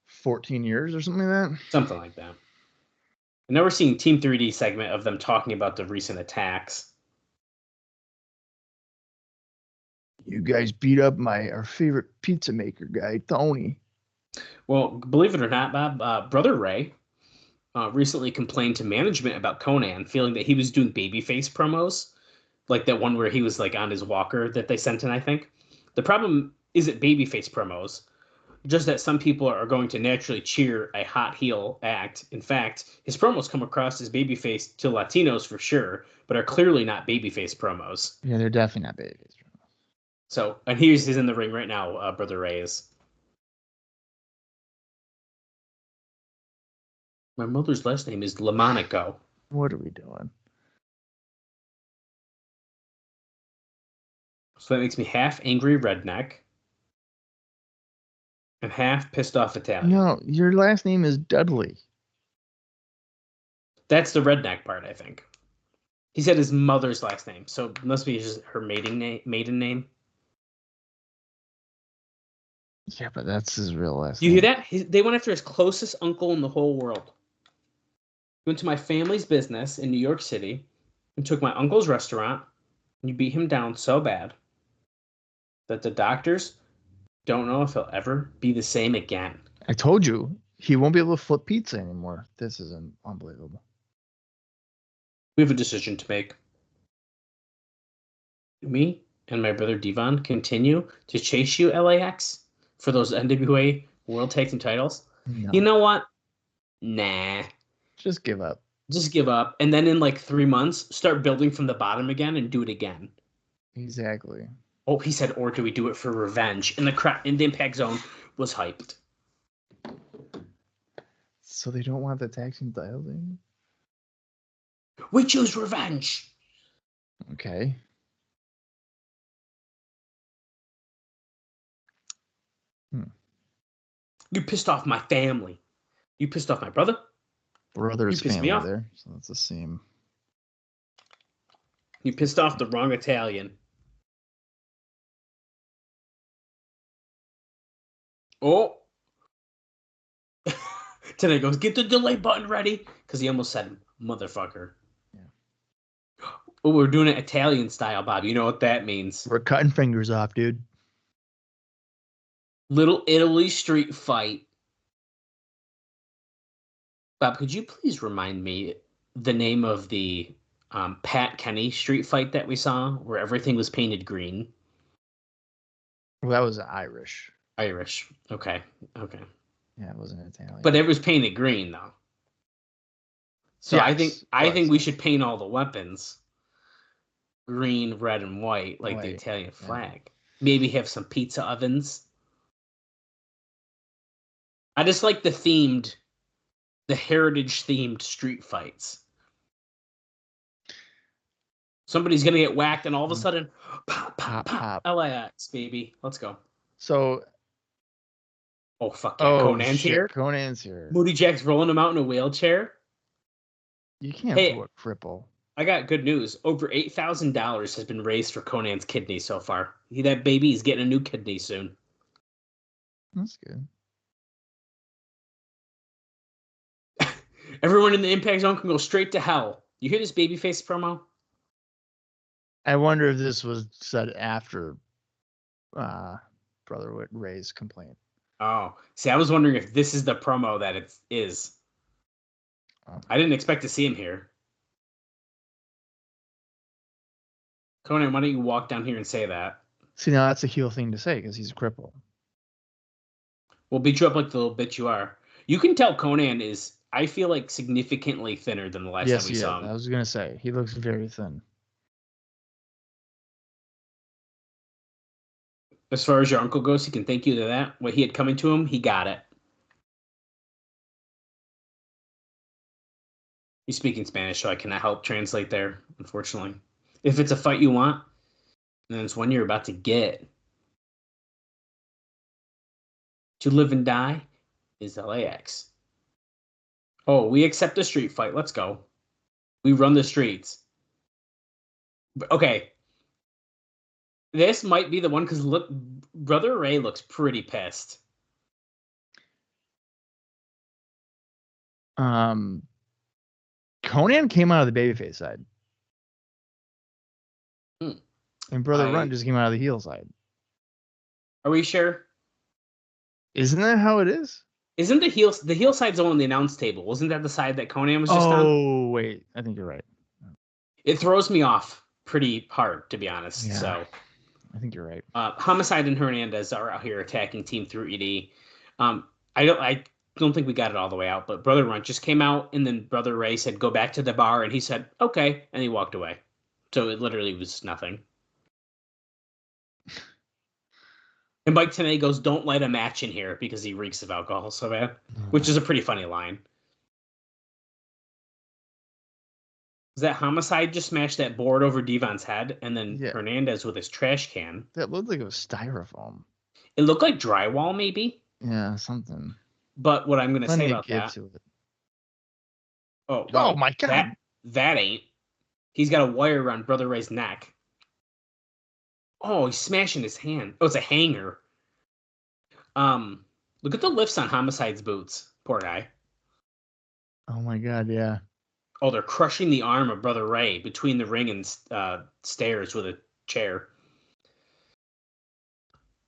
14 years or something like that? Something like that. And now we're seeing Team 3D segment of them talking about the recent attacks. You guys beat up our favorite pizza maker guy, Tony. Well, believe it or not, Bob, Brother Ray recently complained to management about Conan, feeling that he was doing babyface promos, like that one where he was like on his walker that they sent in, I think. The problem isn't babyface promos, just that some people are going to naturally cheer a hot heel act. In fact, his promos come across as babyface to Latinos for sure, but are clearly not babyface promos. Yeah, they're definitely not babyface promos. So, and he's in the ring right now, Brother Ray is. My mother's last name is Lamonico. What are we doing? So that makes me half angry redneck and half pissed off Italian. No, your last name is Dudley. That's the redneck part, I think. He said his mother's last name, so it must be just her maiden name. Yeah, but that's his real last name. You hear that? They went after his closest uncle in the whole world. He went to my family's business in New York City and took my uncle's restaurant, and you beat him down so bad that the doctors don't know if he'll ever be the same again. I told you, he won't be able to flip pizza anymore. This is unbelievable. We have a decision to make. Me and my brother Devon continue to chase you, LAX, for those NWA World Tag Team titles. No. You know what? Nah. Just give up. Just give up. And then in like 3 months, start building from the bottom again and do it again. Exactly. Oh, he said, or do we do it for revenge? And the Impact Zone was hyped. So they don't want the tag team title thing? We choose revenge. Okay. You pissed off my family. You pissed off my brother. Brother's You pissed family me off. there, so that's a seam. You pissed off the wrong Italian. Oh. Today goes, get the delay button ready. Because he almost said motherfucker. Yeah. Oh, we're doing it Italian style, Bob. You know what that means. We're cutting fingers off, dude. Little Italy street fight. Bob, could you please remind me the name of the Pat Kenny street fight that we saw where everything was painted green? Well, that was Irish. Irish. Okay. Okay. Yeah, it wasn't Italian. But it was painted green though. So Yes, I think we should paint all the weapons green, red, and white like the White, Italian yeah. flag. Maybe have some pizza ovens. I just like the heritage themed street fights. Somebody's gonna get whacked, and all of a sudden, pop, pop, pop, LAX, baby. Let's go. So, Oh fuck yeah, Conan's shit, here. Conan's here. Moody Jack's rolling him out in a wheelchair. You can't Hey. boo a cripple. I got good news. Over $8,000 has been raised for Conan's kidney so far. That baby is getting a new kidney soon. That's good. Everyone in the Impact Zone can go straight to hell. You hear this babyface promo? I wonder if this was said after Brother Ray's complaint. Oh, see, I was wondering if this is the promo that it is. I didn't expect to see him here. Conan, why don't you walk down here and say that? See, now that's a heel thing to say because he's a cripple. We'll beat you up like the little bitch you are. You can tell Conan is, I feel like, significantly thinner than the last time we saw him. I was going to say, he looks very thin. As far as your uncle goes, he can thank you to that. What he had coming to him, he got it. He's speaking Spanish, so I cannot help translate there, unfortunately. If it's a fight you want, then it's one you're about to get. To live and die is LAX. Oh, we accept a street fight. Let's go. We run the streets. Okay. This might be the one because look, Brother Ray looks pretty pissed. Conan came out of the babyface side. And Brother Runt just came out of the heel side. Are we sure? Isn't that how it is? Isn't the heel side's on the announce table? Wasn't that the side that Conan was just on? Oh, wait. I think you're right. It throws me off pretty hard, to be honest. Yeah, so I think you're right. Homicide and Hernandez are out here attacking Team Through ED. I don't think we got it all the way out, but Brother Runt just came out, and then Brother Ray said, "Go back to the bar," and he said, "Okay," and he walked away. So it literally was nothing. And Mike Tenay goes, "Don't light a match in here because he reeks of alcohol so bad," which is a pretty funny line. Is that Homicide just smashed that board over Devon's head, and then Hernandez with his trash can? That looked like it was styrofoam. It looked like drywall, maybe. Yeah, something. But what I'm going to say about that? To it. Oh my God! That ain't. He's got a wire around Brother Ray's neck. Oh, he's smashing his hand. Oh, it's a hanger. Look at the lifts on Homicide's boots. Poor guy. Oh my God, yeah. Oh, they're crushing the arm of Brother Ray between the ring and stairs with a chair.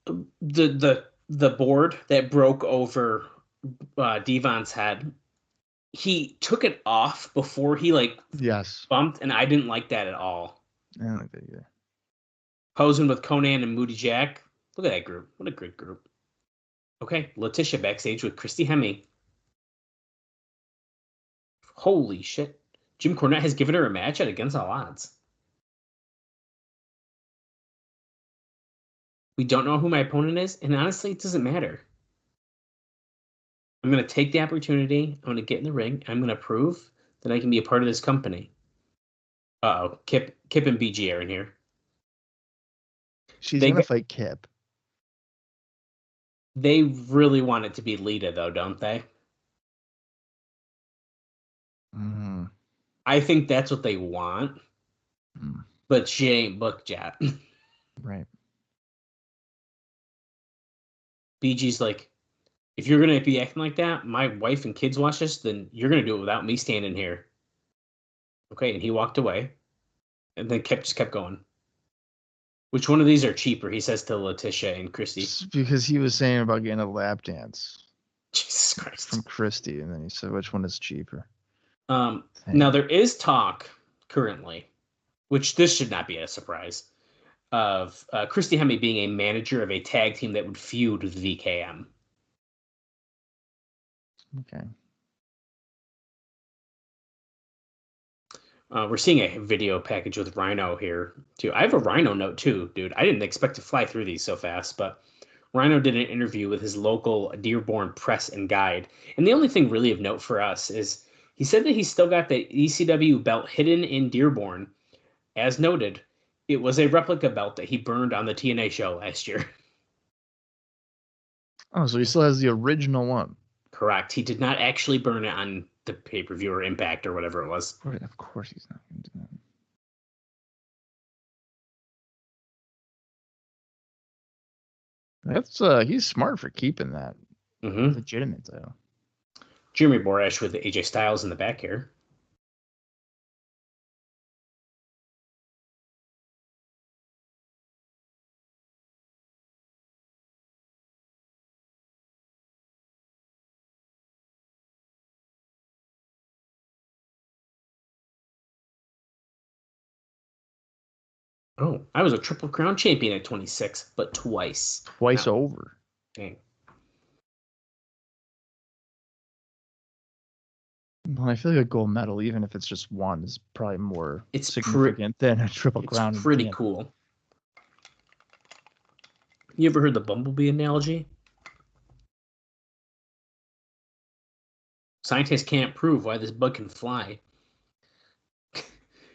The board that broke over Devon's head, he took it off before he bumped, and I didn't like that at all. I don't like that either. Posing with Conan and Moody Jack. Look at that group. What a great group. Okay, Letitia backstage with Christy Hemme. Holy shit. Jim Cornette has given her a match at Against All Odds. We don't know who my opponent is, and honestly, it doesn't matter. I'm going to take the opportunity. I'm going to get in the ring. I'm going to prove that I can be a part of this company. Uh-oh. Kip and BG are in here. She's going to fight Kip. They really want it to be Lita, though, don't they? Mm-hmm. I think that's what they want. Mm. But she ain't booked yet. Right. BG's like, if you're going to be acting like that, my wife and kids watch this, then you're going to do it without me standing here. Okay, and he walked away. And then just kept going. Which one of these are cheaper? He says to Letitia and Christy. Just because he was saying about getting a lap dance Jesus Christ. from Christy, and then he said, which one is cheaper? Now, there is talk currently, which this should not be a surprise, of Christy Hemme being a manager of a tag team that would feud with VKM. Okay. We're seeing a video package with Rhino here, too. I have a Rhino note, too, dude. I didn't expect to fly through these so fast, but Rhino did an interview with his local Dearborn Press and Guide. And the only thing really of note for us is he said that he's still got the ECW belt hidden in Dearborn. As noted, it was a replica belt that he burned on the TNA show last year. Oh, so he still has the original one. Correct. He did not actually burn it on the pay-per-view or Impact or whatever it was. Of course he's not going to do that. That's he's smart for keeping that legitimate title. Jeremy Borash with AJ Styles in the back here. Oh, I was a Triple Crown champion at 26, but twice. Twice over. Dang. Well, I feel like a gold medal, even if it's just one, is probably more significant than a Triple Crown. It's pretty cool. You ever heard the bumblebee analogy? Scientists can't prove why this bug can fly.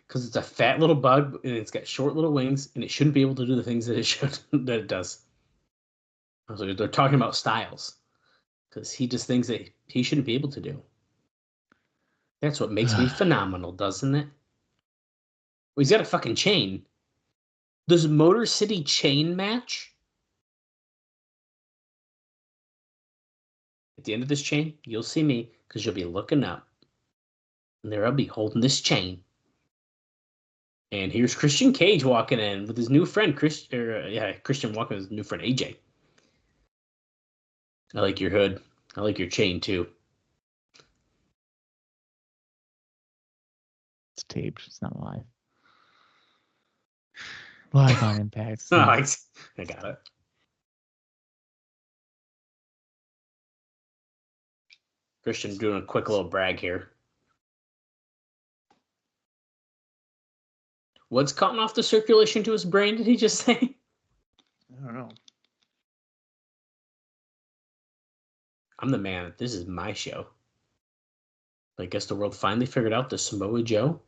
Because it's a fat little bug and it's got short little wings and it shouldn't be able to do the things that it does. So they're talking about Styles because he does things that he shouldn't be able to do. That's what makes me phenomenal, doesn't it? Well, he's got a fucking chain. Does Motor City chain match? At the end of this chain, you'll see me because you'll be looking up. And there I'll be holding this chain. And here's Christian Cage walking in with his new friend, Christian walking with his new friend, AJ. I like your hood. I like your chain, too. It's taped. It's not live. Live on Impact. Oh, I got it. Christian doing a quick little brag here. What's cutting off the circulation to his brain, did he just say? I don't know. I'm the man. This is my show. I guess the world finally figured out that Samoa Joe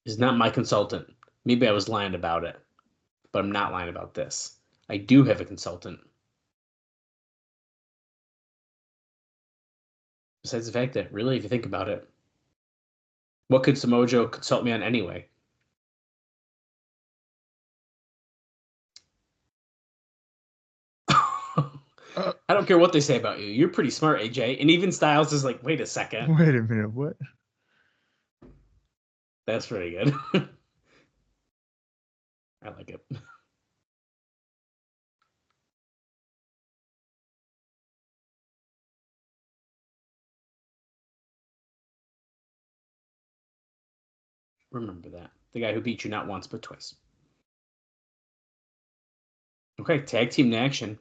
is not my consultant. Maybe I was lying about it, but I'm not lying about this. I do have a consultant. Besides the fact that, really, if you think about it, what could Samoa Joe consult me on anyway? I don't care what they say about you. You're pretty smart, AJ. And even Styles is like, wait a second. Wait a minute, what? That's pretty good. I like it. Remember that. The guy who beat you not once, but twice. Okay, tag team in action.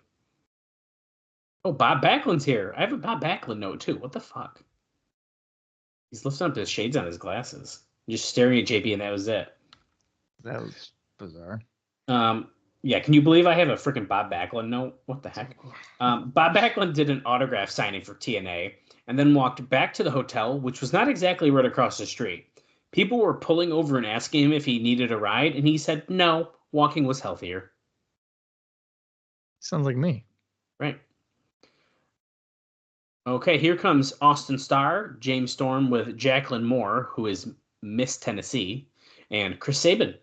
Oh, Bob Backlund's here. I have a Bob Backlund note, too. What the fuck? He's lifting up his shades on his glasses. Just staring at JP, and that was it. That was bizarre. Yeah, can you believe I have a freaking Bob Backlund note? What the heck? Bob Backlund did an autograph signing for TNA and then walked back to the hotel, which was not exactly right across the street. People were pulling over and asking him if he needed a ride, and he said no, walking was healthier. Sounds like me. Right. Okay, here comes Austin Starr, James Storm with Jacqueline Moore, who is Miss Tennessee, and Chris Sabin.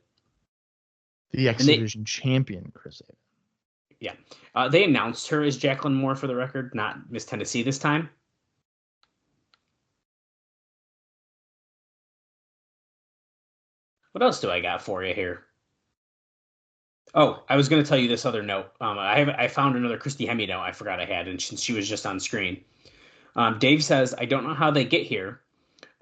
The X And they, Division champion, Chris Sabin. yeah, they announced her as Jacqueline Moore for the record, not Miss Tennessee this time. What else do I got for you here? Oh, I was going to tell you this other note. I found another Christy Hemme note I forgot I had, and she was just on screen. Dave says, I don't know how they get here,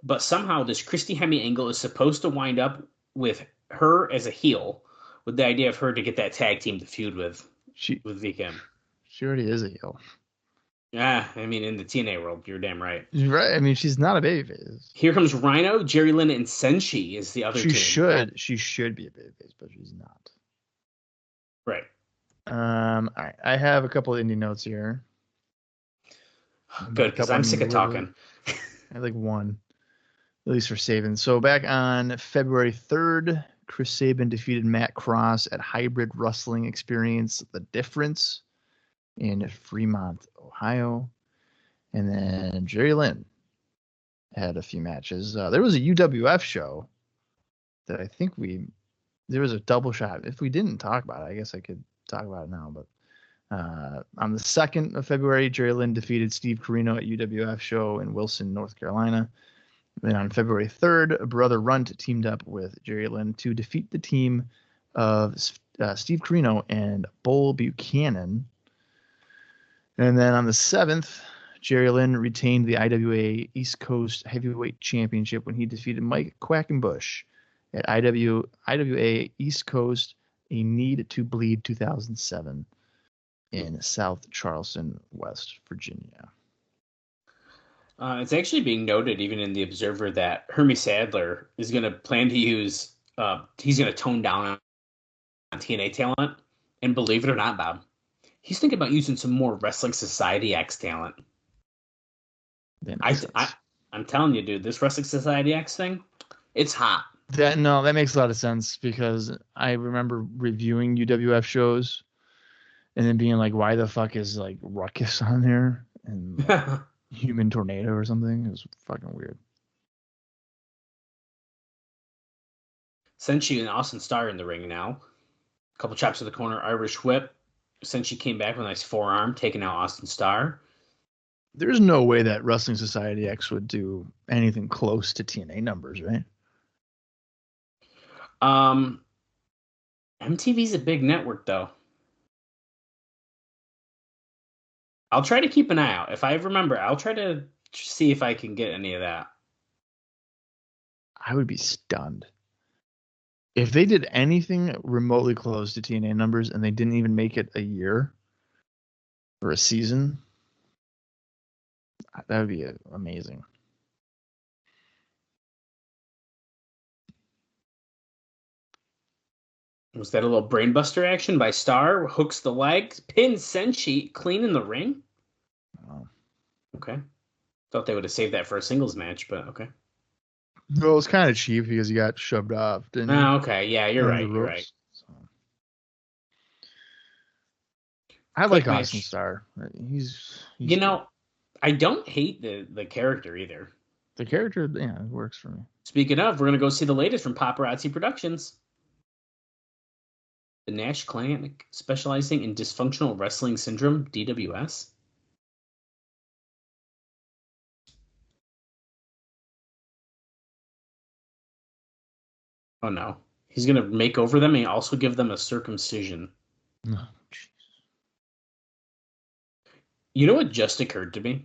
but somehow this Christy Hemme angle is supposed to wind up with her as a heel, with the idea of her to get that tag team to feud with VKM. She already is a heel. Yeah, I mean, in the TNA world, you're damn right. Right. I mean, she's not a babyface. Here comes Rhino, Jerry Lynn, and Senshi is the other team. She should be a babyface, but she's not. Right. All right. I have a couple of indie notes here. Good, because I'm sick of talking. I have like one, at least for Sabin. So back on February 3rd, Chris Sabin defeated Matt Cross at Hybrid Wrestling Experience The Difference in Fremont, Ohio. And then Jerry Lynn had a few matches. There was a UWF show that I think there was a double shot. If we didn't talk about it, I guess I could talk about it now. But on the 2nd of February, Jerry Lynn defeated Steve Corino at UWF show in Wilson, North Carolina. Then on February 3rd, Brother Runt teamed up with Jerry Lynn to defeat the team of Steve Corino and Bull Buchanan. And then on the 7th, Jerry Lynn retained the IWA East Coast Heavyweight Championship when he defeated Mike Quackenbush at IWA East Coast A Need to Bleed 2007 in South Charleston, West Virginia. It's actually being noted, even in the Observer, that Hermie Sadler is going to plan to use, he's going to tone down on TNA talent. And believe it or not, Bob, he's thinking about using some more Wrestling Society X talent. I'm telling you, dude, this Wrestling Society X thing, it's hot. That makes a lot of sense, because I remember reviewing UWF shows and then being like, why the fuck is like Ruckus on there and like, Human Tornado or something? It was fucking weird. Senshi and Austin Starr in the ring now. A couple chops to the corner, Irish whip. Senshi came back with a nice forearm, taking out Austin Starr. There's no way that Wrestling Society X would do anything close to TNA numbers, right? MTV's a big network, though. I'll try to keep an eye out. If I remember, I'll try to see if I can get any of that. I would be stunned. If they did anything remotely close to TNA numbers and they didn't even make it a year or a season, that would be amazing. Was that a little brainbuster action by Starr? Hooks the legs, pins Senshi clean in the ring? Oh. Okay. Thought they would have saved that for a singles match, but okay. Well, it's kind of cheap because he got shoved off, didn't he? Oh, okay. Yeah, you're right. You're right. So. I like Austin Starr. He's you know, I don't hate the character either. The character, yeah, it works for me. Speaking of, we're going to go see the latest from Paparazzi Productions. The Nash Clinic specializing in dysfunctional wrestling syndrome, DWS. Oh no. He's going to make over them and also give them a circumcision. Oh, jeez. You know what just occurred to me?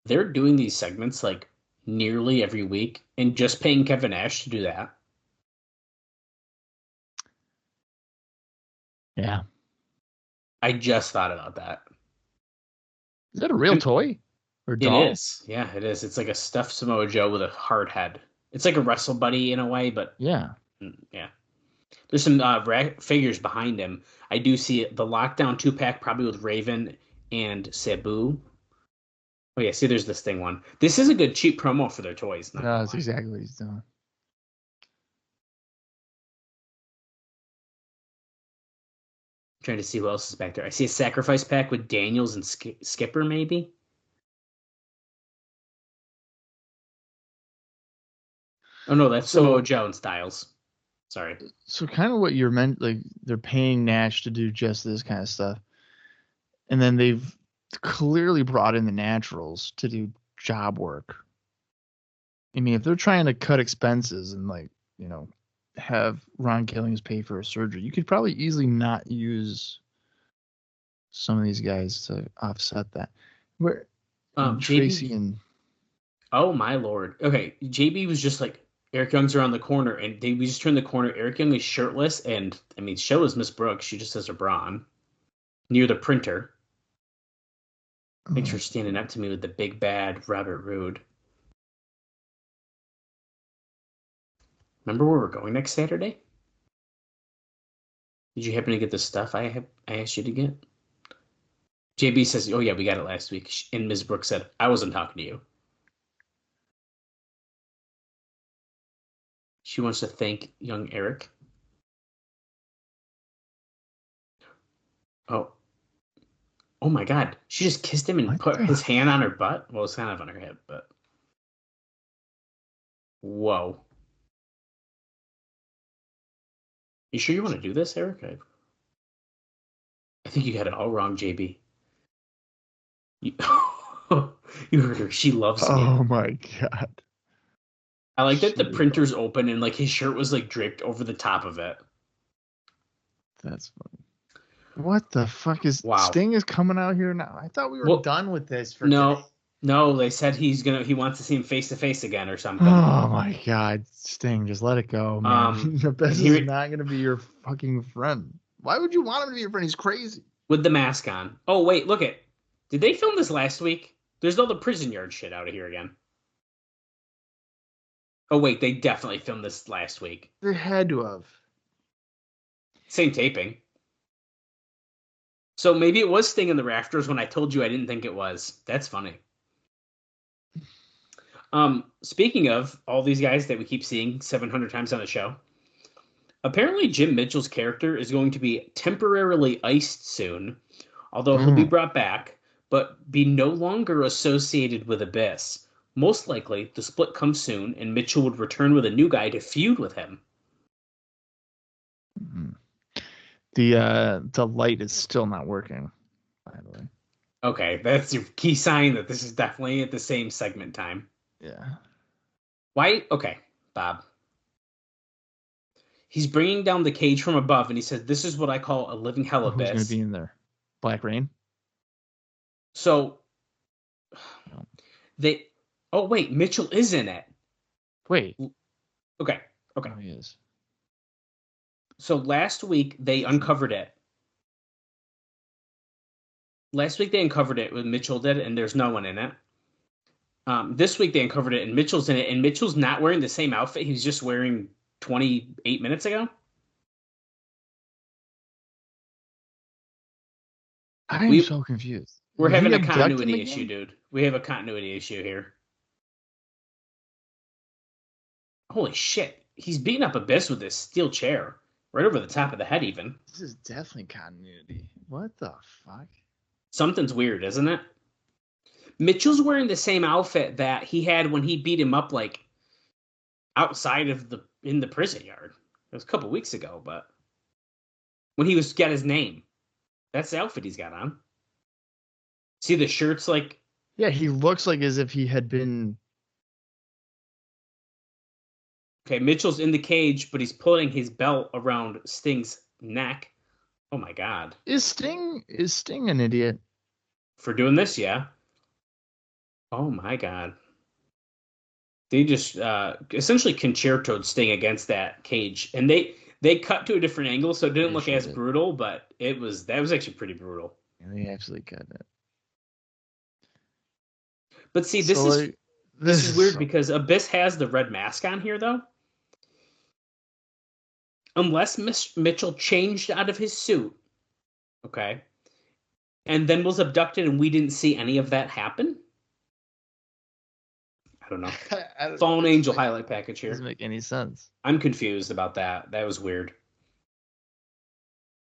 They're doing these segments like nearly every week and just paying Kevin Nash to do that. Yeah. I just thought about that. Is that a real toy? Or doll? It is. Yeah, it is. It's like a stuffed Samoa Joe with a hard head. It's like a Wrestle Buddy in a way, but yeah. There's some figures behind him. I do see the Lockdown 2-pack probably with Raven and Sabu. Oh yeah, see there's this thing one. This is a good cheap promo for their toys. No, that's exactly what he's doing. Trying to see who else is back there. I see a sacrifice pack with Daniels and Skipper, maybe. Oh no, that's Samoa Joe and Styles. Sorry. So kind of what you're meant, like they're paying Nash to do just this kind of stuff, and then they've clearly brought in the Naturals to do job work. I mean, if they're trying to cut expenses and have Ron Killings pay for a surgery, you could probably easily not use some of these guys to offset that. Where Tracy and oh my lord. Okay, JB was just like, Eric Young's around the corner, and we just turned the corner. Eric Young is shirtless, and I mean, show is Miss Brooks. She just has her bra on near the printer. Thanks for standing up to me with the big bad Robert Roode. Remember where we're going next Saturday? Did you happen to get the stuff I asked you to get? JB says, "Oh yeah, we got it last week." And Ms. Brooks said, "I wasn't talking to you." She wants to thank young Eric. Oh my God! She just kissed him and put his hand on her butt. Well, it's kind of on her hip, but whoa. You sure you want to do this, Eric? I think you got it all wrong, JB. You heard her. She loves me. Oh my God. I like that the printer's open and like his shirt was like draped over the top of it. That's funny. What the fuck is Sting is coming out here now? I thought we were done with this for today. No, they said he wants to see him face to face again or something. Oh my God, Sting, just let it go, man. This is not gonna be your fucking friend. Why would you want him to be your friend? He's crazy. With the mask on. Oh wait, look it. Did they film this last week? There's all the prison yard shit out of here again. Oh wait, they definitely filmed this last week. They had to have. Same taping. So maybe it was Sting in the rafters when I told you I didn't think it was. That's funny. Speaking of all these guys that we keep seeing 700 times on the show, apparently Jim Mitchell's character is going to be temporarily iced soon, although he'll be brought back, but be no longer associated with Abyss. Most likely, the split comes soon, and Mitchell would return with a new guy to feud with him. The light is still not working, by the way. Okay, that's your key sign that this is definitely at the same segment time. Yeah. Why? Okay, Bob. He's bringing down the cage from above, and he says, "This is what I call a living hell abyss." Who's going to be in there? Black Rain? So, oh, wait, Mitchell is in it. Wait. Okay. Oh, he is. So last week they uncovered it. Last week they uncovered it when Mitchell did it, and there's no one in it. This week they uncovered it, and Mitchell's in it, and Mitchell's not wearing the same outfit he was just wearing 28 minutes ago. I am so confused. We're having a continuity issue, dude. We have a continuity issue here. Holy shit. He's beating up Abyss with this steel chair. Right over the top of the head, even. This is definitely continuity. What the fuck? Something's weird, isn't it? Mitchell's wearing the same outfit that he had when he beat him up, like, outside of in the prison yard. It was a couple weeks ago, but when he got his name. That's the outfit he's got on. See the shirt's like... Yeah, he looks like as if he had been... Okay, Mitchell's in the cage, but he's pulling his belt around Sting's neck. Oh my God. Is Sting an idiot? For doing this, yeah. Oh my God. They just essentially concertoed Sting against that cage. And they cut to a different angle, so it didn't look as brutal, but that was actually pretty brutal. Yeah, they actually cut it. But see, this is weird because Abyss has the red mask on here, though. Unless Mitchell changed out of his suit, okay, and then was abducted and we didn't see any of that happen. I don't know. Fallen Angel highlight package here. Doesn't make any sense. I'm confused about that. That was weird.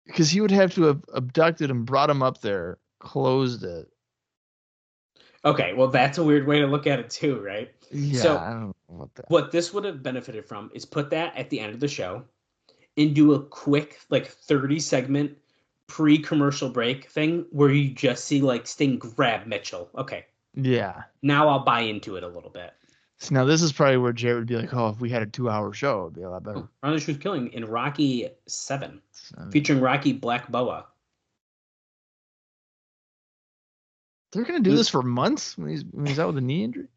Because he would have to have abducted him, brought him up there, closed it. Okay, well, that's a weird way to look at it too, right? Yeah, So I don't know about that. what this would have benefited from is put that at the end of the show and do a quick, like, 30-segment pre-commercial break thing where you just see, like, Sting grab Mitchell. Okay, Yeah. now I'll buy into it a little bit. So now this is probably where Jared would be like, oh, if we had a 2-hour show, it'd be a lot better. Oh, Ronda Truth Killing in Rocky 7, So, featuring Rocky Black Boa. they're gonna do this for months when he's out with a knee injury.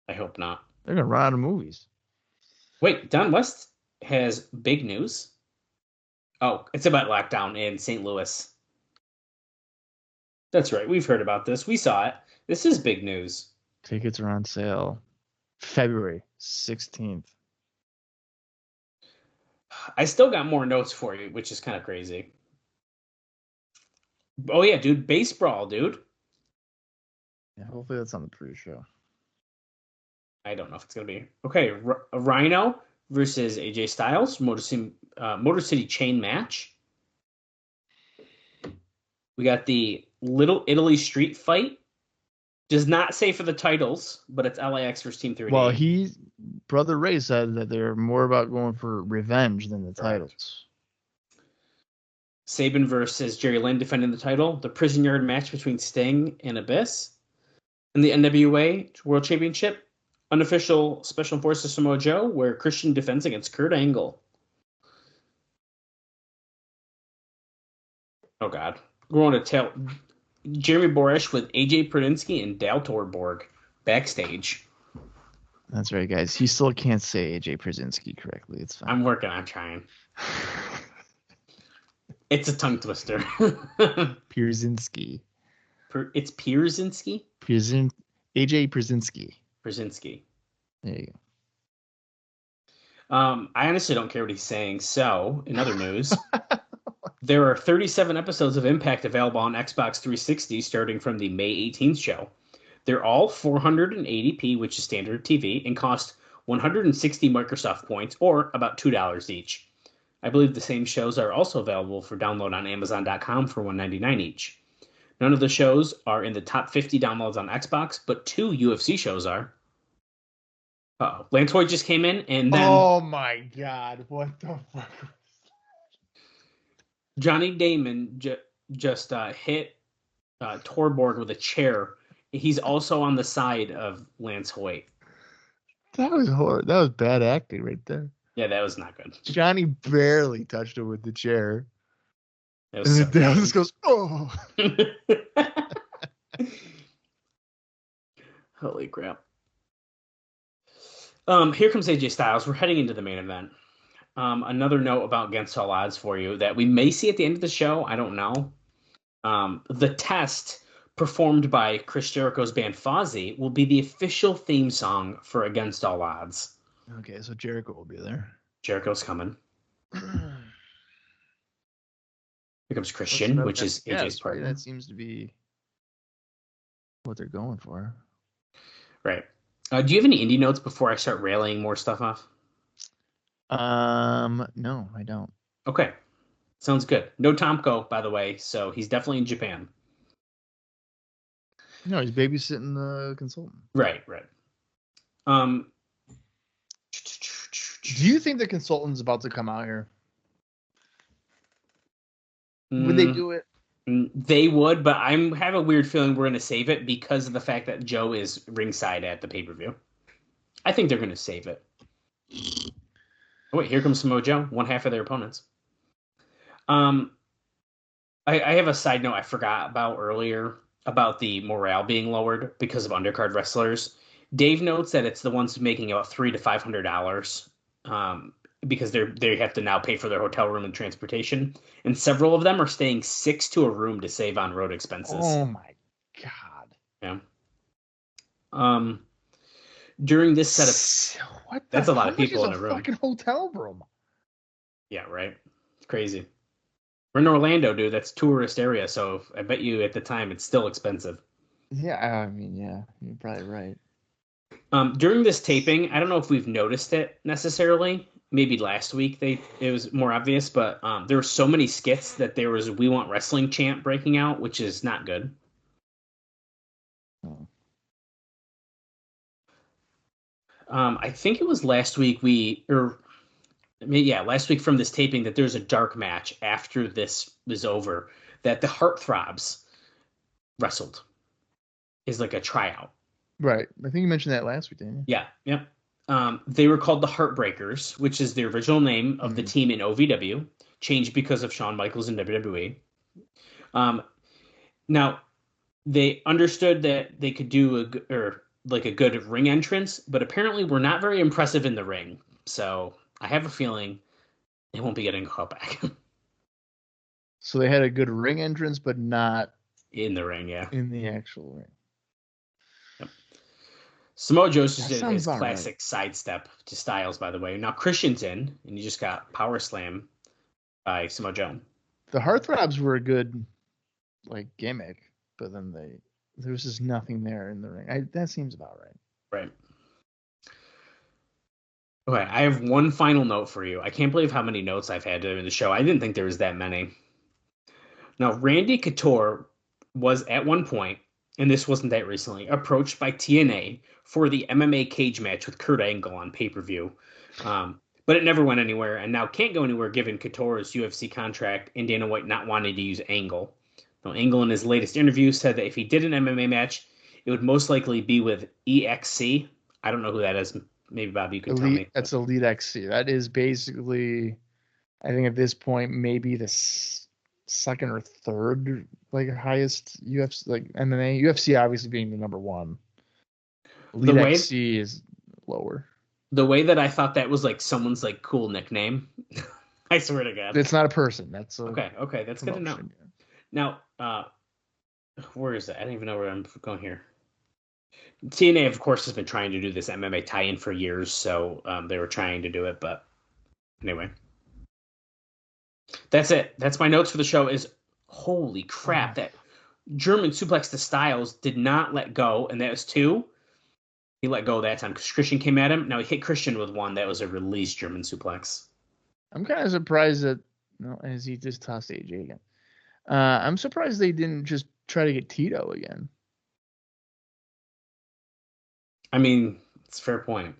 I hope not. They're gonna run out of movies. Wait, Don West has big news. Oh, it's about lockdown in St. Louis. That's right. We've heard about this. We saw it. This is big news. Tickets are on sale February 16th. I still got more notes for you, which is kind of crazy. Oh, yeah, dude. Base Brawl, dude. Yeah, hopefully that's on the pre-show. I don't know if it's going to be. Okay, Rhino versus AJ Styles, Motor City Chain match. We got the Little Italy Street Fight. Does not say for the titles, but it's LAX versus Team 3D. Well, Brother Ray said that they're more about going for revenge than the titles. Sabin versus Jerry Lynn defending the title. The Prison Yard match between Sting and Abyss. And the NWA World Championship. Unofficial Special Enforcer Samoa Joe, where Christian defends against Kurt Angle. Oh, God. We're going to tell Jeremy Boresh with AJ Prudzinski and Dal Torborg backstage. That's right, guys. He still can't say AJ Prudzinski correctly. It's fine. I'm working on trying. It's a tongue twister. Prudzinski. It's Pierzinski? AJ Prudzinski. Prudzinski. There you go. I honestly don't care what he's saying. So, in other news, there are 37 episodes of Impact available on Xbox 360 starting from the May 18th show. They're all 480p, which is standard TV, and cost 160 Microsoft points, or about $2 each. I believe the same shows are also available for download on Amazon.com for $199 each. None of the shows are in the top 50 downloads on Xbox, but 2 UFC shows are. Uh-oh. Lance Hoyt just came in, and then... Oh, my God. What the fuck? Johnny Damon just hit Torborg with a chair. He's also on the side of Lance Hoyt. That was horrible. That was bad acting right there. Yeah, that was not good. Johnny barely touched him with the chair. And so Dale just goes, oh. Holy crap. Here comes AJ Styles. We're heading into the main event. Another note about Against All Odds for you that we may see at the end of the show. I don't know. The Test, performed by Chris Jericho's band Fozzy, will be the official theme song for Against All Odds. Okay, so Jericho will be there. Jericho's coming. Here comes Christian, which is AJ's partner. That seems to be what they're going for. Right. Do you have any indie notes before I start railing more stuff off? No, I don't. Okay. Sounds good. No Tomko, by the way, so he's definitely in Japan. No, he's babysitting the consultant. Right. Do you think the consultant's about to come out here? Would they do it? They would, but I have a weird feeling we're going to save it because of the fact that Joe is ringside at the pay-per-view. I think they're going to save it. Oh, wait, here comes Samoa Joe, one half of their opponents. I have a side note I forgot about earlier about the morale being lowered because of undercard wrestlers. Dave notes that it's the ones making about $300 to $500 because they have to now pay for their hotel room and transportation, and several of them are staying 6 to a room to save on road expenses. Oh my God! Yeah. During this set of that's a lot of people in a room. Fucking hotel room. Yeah, right. It's crazy. We're in Orlando, dude. That's tourist area, so I bet you at the time it's still expensive. Yeah, I mean, yeah, you're probably right. During this taping, I don't know if we've noticed it necessarily. Maybe last week it was more obvious, but there were so many skits that there was "We Want Wrestling" chant breaking out, which is not good. Oh. I think it was last week last week from this taping that there's a dark match after this was over that the Heartthrobs wrestled. Is like a tryout. Right. I think you mentioned that last week, didn't you? Yeah, yep. They were called the Heartbreakers, which is the original name of the team in OVW, changed because of Shawn Michaels in WWE. Now, they understood that they could do a good ring entrance, but apparently were not very impressive in the ring. So I have a feeling they won't be getting a call back. So they had a good ring entrance, but not in the ring, yeah. in the actual ring. Samoa Joe just did his classic sidestep to Styles, by the way. Now Christian's in, and he just got power slam by Samoa Joe. The Heartthrobs were a good gimmick, but then there was just nothing there in the ring. That seems about right. Right. Okay, I have one final note for you. I can't believe how many notes I've had during the show. I didn't think there was that many. Now, Randy Couture was at one point, and this wasn't that recently, approached by TNA for the MMA cage match with Kurt Angle on pay-per-view. But it never went anywhere, and now can't go anywhere given Couture's UFC contract and Dana White not wanting to use Angle. Now, Angle in his latest interview said that if he did an MMA match, it would most likely be with EXC. I don't know who that is. Maybe, Bob, you can tell me. That's Elite XC. That is basically, I think at this point, maybe the second or third highest UFC MMA. UFC obviously being the number one. Elite XC is lower. The way that I thought that was someone's cool nickname. I swear to God. It's not a person. That's okay. That's good to know. Yeah. Now, where is it? I don't even know where I'm going here. TNA, of course, has been trying to do this MMA tie-in for years, so they were trying to do it, but anyway. That's it. That's my notes for the show is, holy crap, that German suplex to Styles did not let go, and that was 2. He let go that time because Christian came at him. Now he hit Christian with 1. That was a released German suplex. I'm kind of surprised that, as he just tossed AJ again. I'm surprised they didn't just try to get Tito again. I mean, it's a fair point.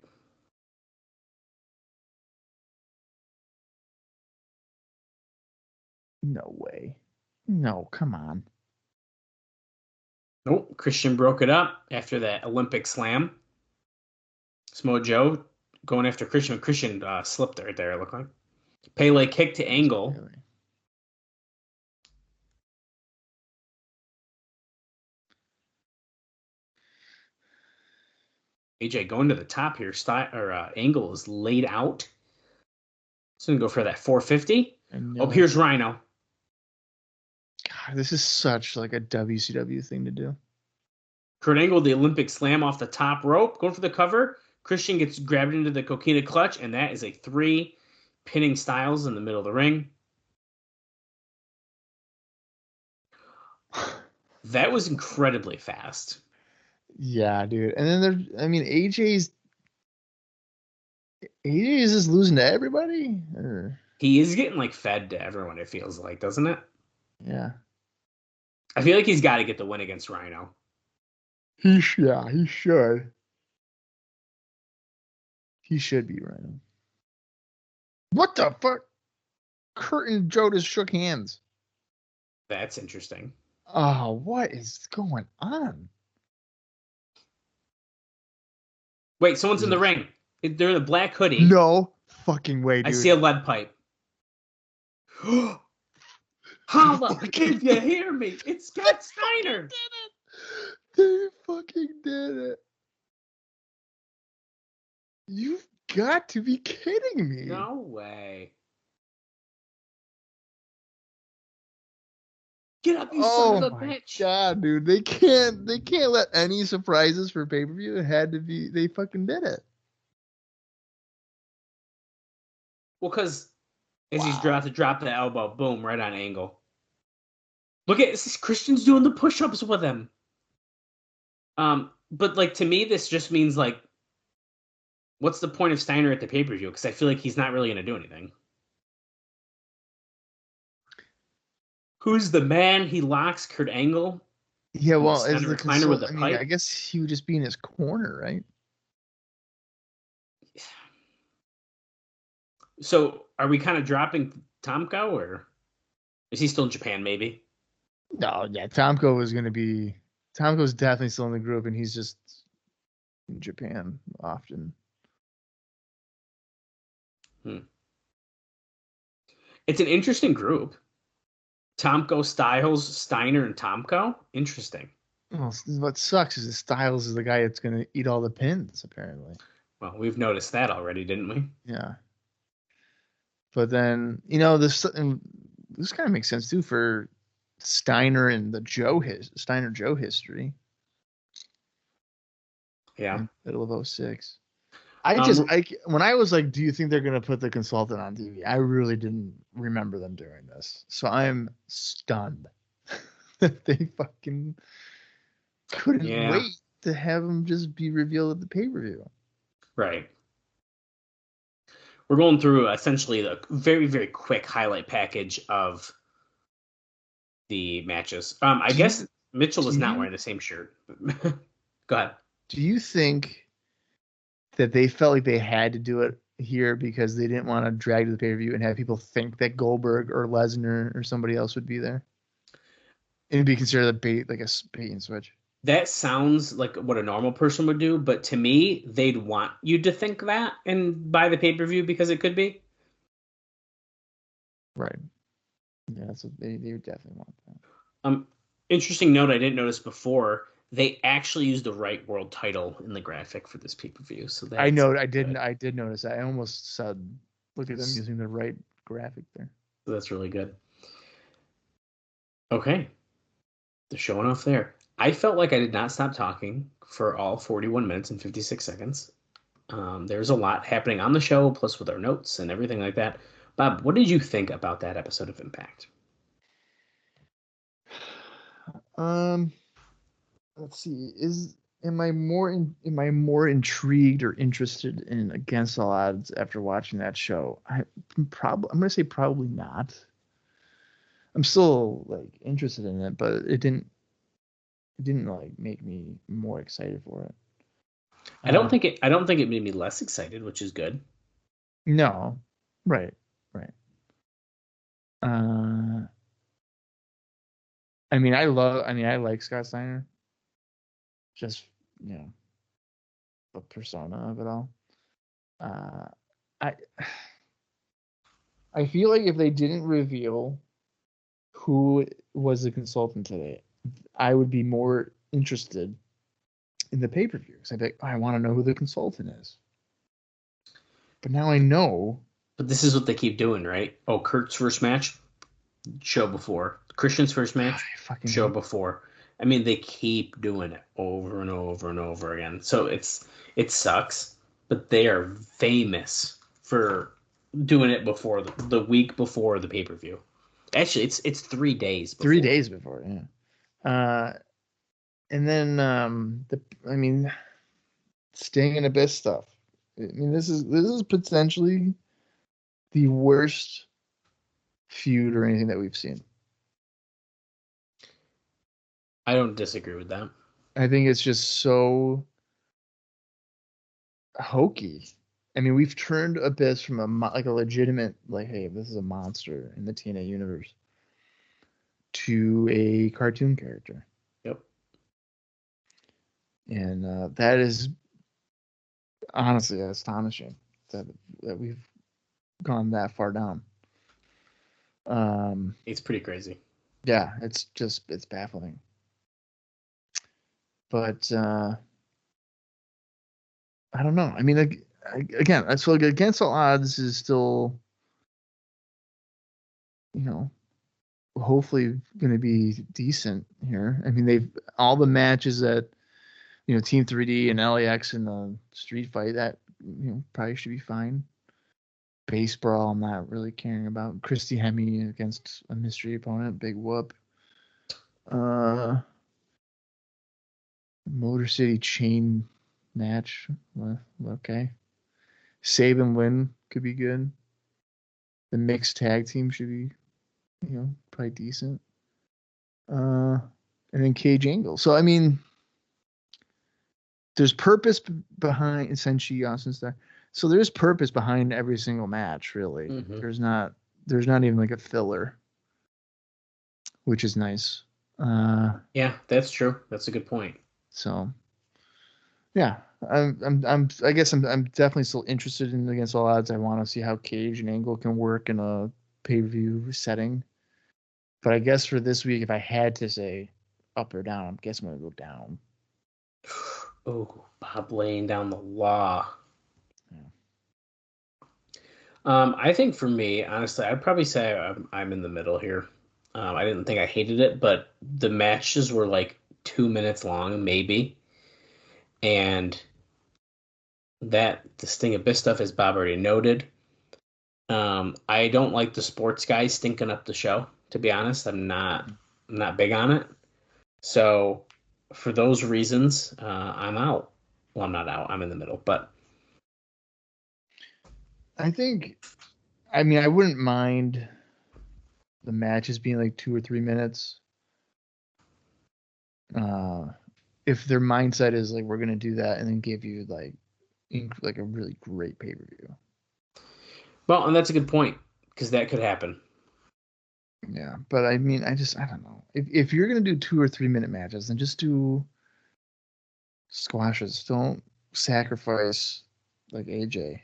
No way. No, come on. Nope. Christian broke it up after that Olympic slam. Samoa Joe going after Christian. Christian slipped right there, it looked like. Pele kick to Angle. Really? AJ going to the top here. Angle is laid out. He's going to go for that 450. Oh, here's Rhino. God, this is such a WCW thing to do. Kurt Angle, the Olympic slam off the top rope, going for the cover. Christian gets grabbed into the coquina clutch, and that is a 3, pinning Styles in the middle of the ring. That was incredibly fast. Yeah, dude. And then AJ's just losing to everybody? Or? He is getting fed to everyone, it feels like, doesn't it? Yeah. I feel like he's got to get the win against Rhino. He should. He should be Rhino. What the fuck? Kurt and Joe just shook hands. That's interesting. Oh, what is going on? Wait, someone's in the ring. They're in a black hoodie. No fucking way, dude. I see a lead pipe. Holla, if you hear me, it's Scott Steiner. They fucking did it. You've got to be kidding me. No way. Get up, you son of a bitch. God, dude. They can't let any surprises for pay-per-view. It had to be, they fucking did it. Well, because as he's about to drop the elbow, boom, right on Angle. Look at this. Christian's doing the push-ups with him. But like to me, this just means like, what's the point of Steiner at the pay-per-view? Because I feel like he's not really going to do anything. Who's the man? He locks Kurt Angle. Yeah, well, On as a the recliner with consult, a I mean, I pipe. guess he would just be in his corner, right? So are we kind of dropping Tomko, or is he still in Japan? Maybe. No, yeah, Tomko is going to be. Tomko's definitely still in the group, and he's just in Japan often. It's an interesting group. Tomko, Styles, Steiner, and Tomko. Interesting. Well, what sucks is that Styles is the guy that's going to eat all the pins, apparently. Well, we've noticed that already, didn't we? Yeah. But then, this kind of makes sense too for Steiner and the Steiner Joe history. Yeah. In the middle of 06. When I was like, do you think they're going to put the consultant on TV? I really didn't remember them doing this. So I'm stunned that they fucking couldn't wait to have him just be revealed at the pay-per-view. Right. We're going through essentially a very, very quick highlight package of the matches. I guess Mitchell is not wearing the same shirt. Go ahead. Do you think that they felt like they had to do it here because they didn't want to drag to the pay-per-view and have people think that Goldberg or Lesnar or somebody else would be there? It'd be considered a bait and switch. That sounds like what a normal person would do, but to me, they'd want you to think that and buy the pay-per-view because it could be. Right. Yeah, that's what they would definitely want that. Interesting note I didn't notice before. They actually used the right world title in the graphic for this pay-per-view. So I did notice that. I almost said, look at them using the right graphic there. So that's really good. Okay. They're showing off there. I felt like I did not stop talking for all 41 minutes and 56 seconds. There's a lot happening on the show, plus with our notes and everything like that. Bob, what did you think about that episode of Impact? Let's see. Am I more intrigued or interested in Against All Odds after watching that show? I'm gonna say probably not. I'm still like interested in it, but it didn't like make me more excited for it. I don't think it made me less excited, which is good. No. Right. I like Scott Steiner. Just, the persona of it all. I feel like if they didn't reveal who was the consultant today, I would be more interested in the pay-per-view. Because I'd be like, I want to know who the consultant is. But now I know. But this is what they keep doing, right? Oh, Kurt's first match, show before. Christian's first match, show before. I mean, they keep doing it over and over and over again. So it sucks, but they are famous for doing it before the week before the pay-per-view. Actually, it's 3 days before. 3 days before, yeah. And then Sting and Abyss stuff. I mean, this is potentially the worst feud or anything that we've seen. I don't disagree with that. I think it's just so hokey. I mean, we've turned Abyss from a legitimate, like, hey, this is a monster in the TNA universe, to a cartoon character. Yep. And that is honestly astonishing that we've gone that far down. It's pretty crazy. Yeah, it's baffling. But I don't know. I mean, again, I feel like Against All Odds is still, hopefully going to be decent here. I mean, all the matches that, Team 3D and LAX in the street fight, that, probably should be fine. Base brawl, I'm not really caring about. Christy Hemme against a mystery opponent, big whoop. Motor City chain match. Well, okay. Sabin Lynn could be good. The mixed tag team should be, probably decent. And then Cage Angle. So, I mean, there's purpose behind Senshi Austin Starr. So there's purpose behind every single match, really. Mm-hmm. There's not even like a filler, which is nice. Yeah, that's true. That's a good point. So, yeah, I guess I'm definitely still interested in Against All Odds. I want to see how Cage and Angle can work in a pay-per-view setting. But I guess for this week, if I had to say up or down, I guess I'm gonna go down. Oh, Bob laying down the law. Yeah. I think for me, honestly, I'd probably say I'm in the middle here. I didn't think I hated it, but the matches were like 2 minutes long, maybe. And the Sting Abyss stuff, as Bob already noted. I don't like the sports guys stinking up the show, to be honest. I'm not big on it. So for those reasons, I'm out. Well, I'm not out. I'm in the middle, but I mean, I wouldn't mind the matches being like 2 or 3 minutes. If their mindset is like, we're going to do that and then give you like a really great pay-per-view. well, and that's a good point because that could happen. Yeah, but I mean, I don't know. If you're going to do 2 or 3 minute matches, then just do squashes. Don't sacrifice like AJ.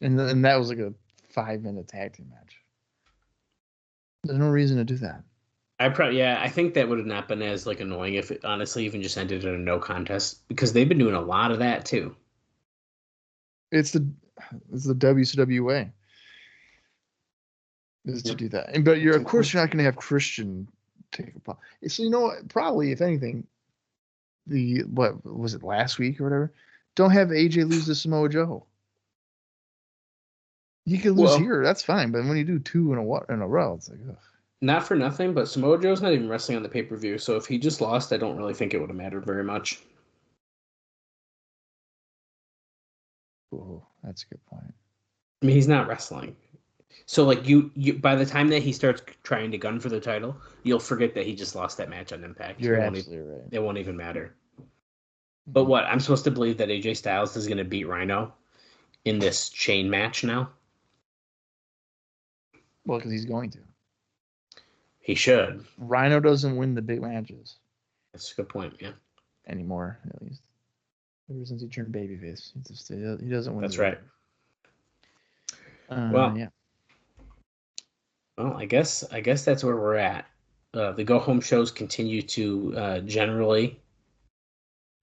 And that was like a 5-minute tag team match. There's no reason to do that. I think that would have not been as like annoying if it honestly even just ended in a no contest because they've been doing a lot of that too. It's the WCW way. Is to do that. But of course you're not going to have Christian take a pop. So probably if anything, what was it last week or whatever? Don't have AJ lose to Samoa Joe. You can lose here, that's fine. But when you do 2 in a row, it's like, ugh. Not for nothing, but Samoa Joe's not even wrestling on the pay-per-view, so if he just lost, I don't really think it would have mattered very much. Oh, that's a good point. I mean, he's not wrestling. So, like, you by the time that he starts trying to gun for the title, you'll forget that he just lost that match on Impact. You're absolutely right. It won't even matter. But what? I'm supposed to believe that AJ Styles is going to beat Rhino in this chain match now? Well, because he's going to. He should. Rhino doesn't win the big matches. That's a good point, yeah. Anymore, at least. Ever since he turned babyface. He doesn't win. That's right. Yeah. Well, I guess that's where we're at. The go-home shows continue to generally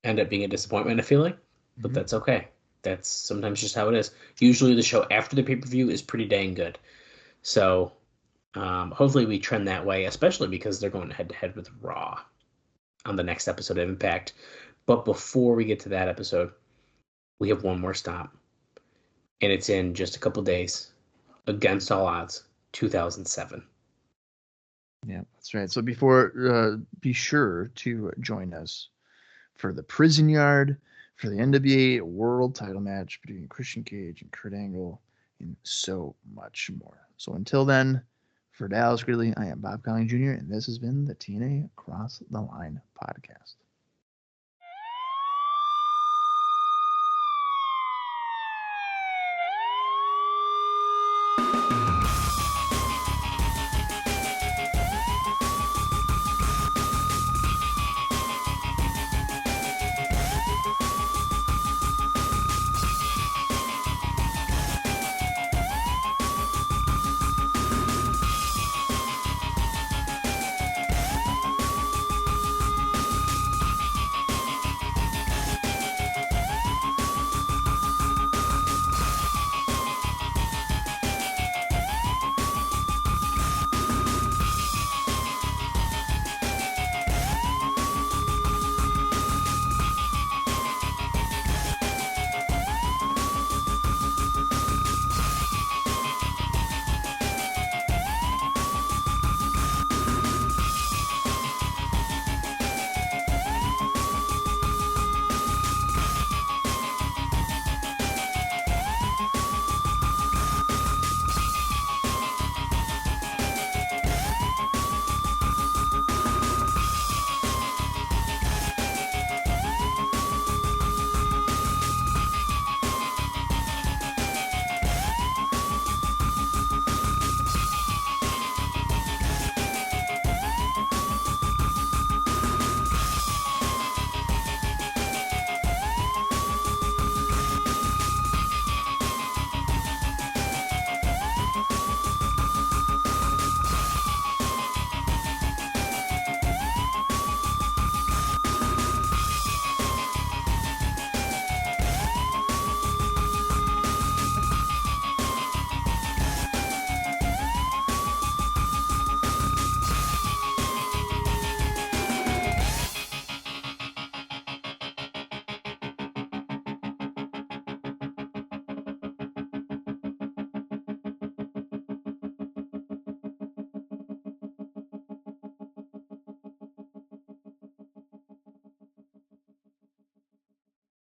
end up being a disappointment, I feel like. But that's okay. That's sometimes just how it is. Usually the show after the pay-per-view is pretty dang good. So hopefully we trend that way, especially because they're going head-to-head with Raw on the next episode of Impact. But before we get to that episode, we have one more stop. And it's in just a couple days. Against All Odds, 2007. Yeah, that's right. So be sure to join us for the Prison Yard, for the NWA World Title match between Christian Cage and Kurt Angle, and so much more. So until then, for Dallas Gridley, I am Bob Colling Jr., and this has been the TNA Across the Line podcast.